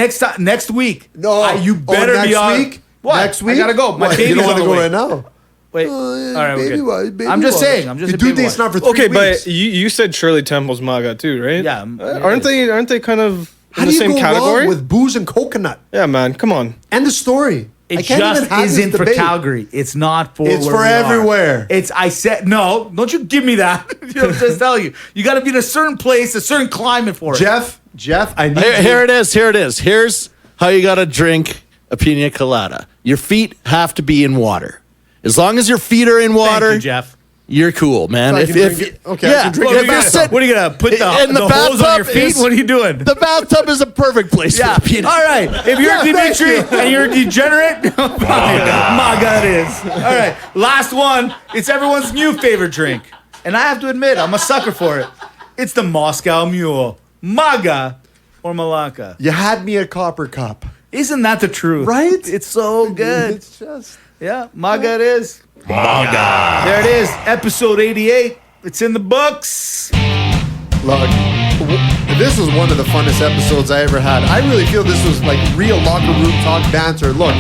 Next week. No. You better next be on. week? What? Next week? I gotta go. My What, baby's you don't on want to the go way. right now? Wait. Yeah, All right, we're baby good. wise, baby I'm just wise. saying. I'm just Your a due baby date's wise. not for 3 Okay, weeks. but you said Shirley Temple's Maga too, right? Yeah, Aren't they kind of How in do the you same go category? wrong with booze and coconut? Yeah, man. Come on. End of story. It I can't just even have this isn't for debate. Calgary. It's not for. It's where for we are. everywhere. I said no. Don't you give me that. I'm just telling you. You got to be in a certain place, a certain climate for it. Jeff, I need Here it is. Here it is. Here's how you got to drink a pina colada. Your feet have to be in water. As long as your feet are in Thank water, you, Jeff. you're cool, man. So I can drink it? Okay, I yeah. can drink What it. are you gonna- sit- what are you gonna put the in the hose on your bathtub feet? is- What are you doing? The bathtub is a perfect place Yeah. for the pina. All right. If you're Yeah, thank Dimitri you. and you're a degenerate, Maga it is. All right. Last one. It's everyone's new favorite drink. And I have to admit, I'm a sucker for it. It's the Moscow Mule. Maga or Malaka. You had me at Copper Cup. Isn't that the truth? Right? It's so good. It's just... Yeah. Maga it is. Maga. There it is. Episode 88. It's in the books. Look, this was one of the funnest episodes I ever had. I really feel this was like real locker room talk banter. Look,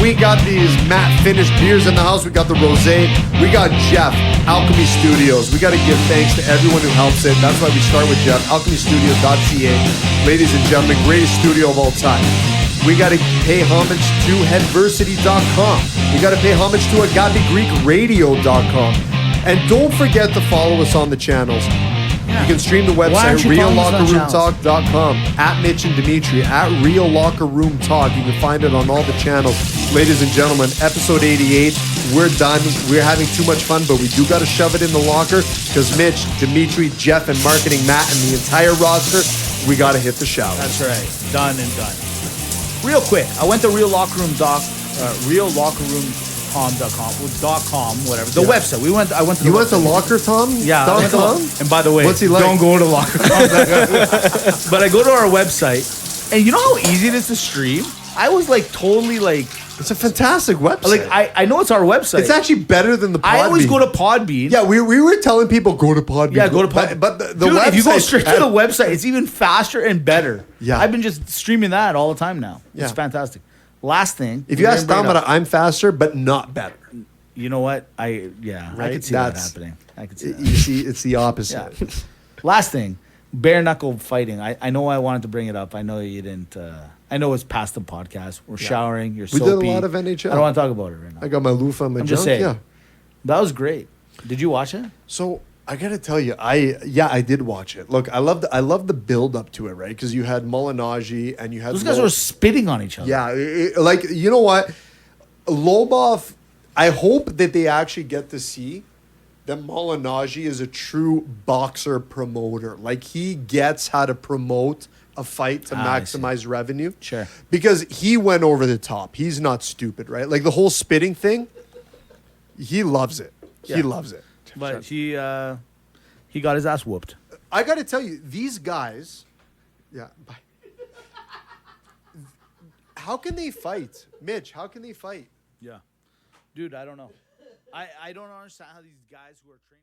we got these matte finished beers in the house. We got the rosé. We got Jeff, Alchemy Studios. We got to give thanks to everyone who helps it. That's why we start with Jeff, alchemystudios.ca. Ladies and gentlemen, greatest studio of all time. We got to pay homage to headversity.com. We got to pay homage to agapegreekradio.com. And don't forget to follow us on the channels. You can stream the Why website, aren't you following us on reallockerroomtalk.com, at Mitch and Dimitri, at Real Locker Room Talk. You can find it on all the channels. Ladies and gentlemen, episode 88, we're done. We're having too much fun, but we do got to shove it in the locker because Mitch, Dimitri, Jeff, and marketing Matt, and the entire roster, we got to hit the shower. That's right. Done and done. Real quick, I went to reallockerroom.com, whatever. The website. I went to the You went to website. Locker Tom? Yeah. I went to Tom? and by the way, What's he like? don't go to Locker But I go to our website, and you know how easy it is to stream? I was like totally like It's a fantastic website. I know it's our website. It's actually better than the Podbean. I always go to Podbean. Yeah, we were telling people go to Podbean. Yeah, go to Podbean. But the Dude, website, if you go straight to the website, it's even faster and better. Yeah. I've been just streaming that all the time now. Yeah. It's fantastic. Last thing. If you ask Dominic, I'm faster, but not better. You know what? I Right? could see that That's- happening. I could see that. You see, it's the opposite. Yeah. Last thing, bare knuckle fighting. I know I wanted to bring it up. I know you didn't. I know it's past the podcast. We're showering. You're We soapy. did a lot of NHL. I don't want to talk about it right now. I got my loofah and my I'm junk. just saying. Yeah. That was great. Did you watch it? So I gotta tell you, I did watch it. Look, I love the build up to it, right? Because you had Molinagi and you had Those guys were spitting on each other. Yeah, like you know what, Lobov. I hope that they actually get to see that Molinagi is a true boxer promoter. Like he gets how to promote a fight to I see. maximize revenue. Sure. Because he went over the top. He's not stupid, right? Like the whole spitting thing. He loves it. Yeah. He loves it. But he got his ass whooped. I got to tell you, these guys. Yeah. Bye. How can they fight, Mitch? How can they fight? Yeah. Dude, I don't know. I don't understand how these guys who are trained.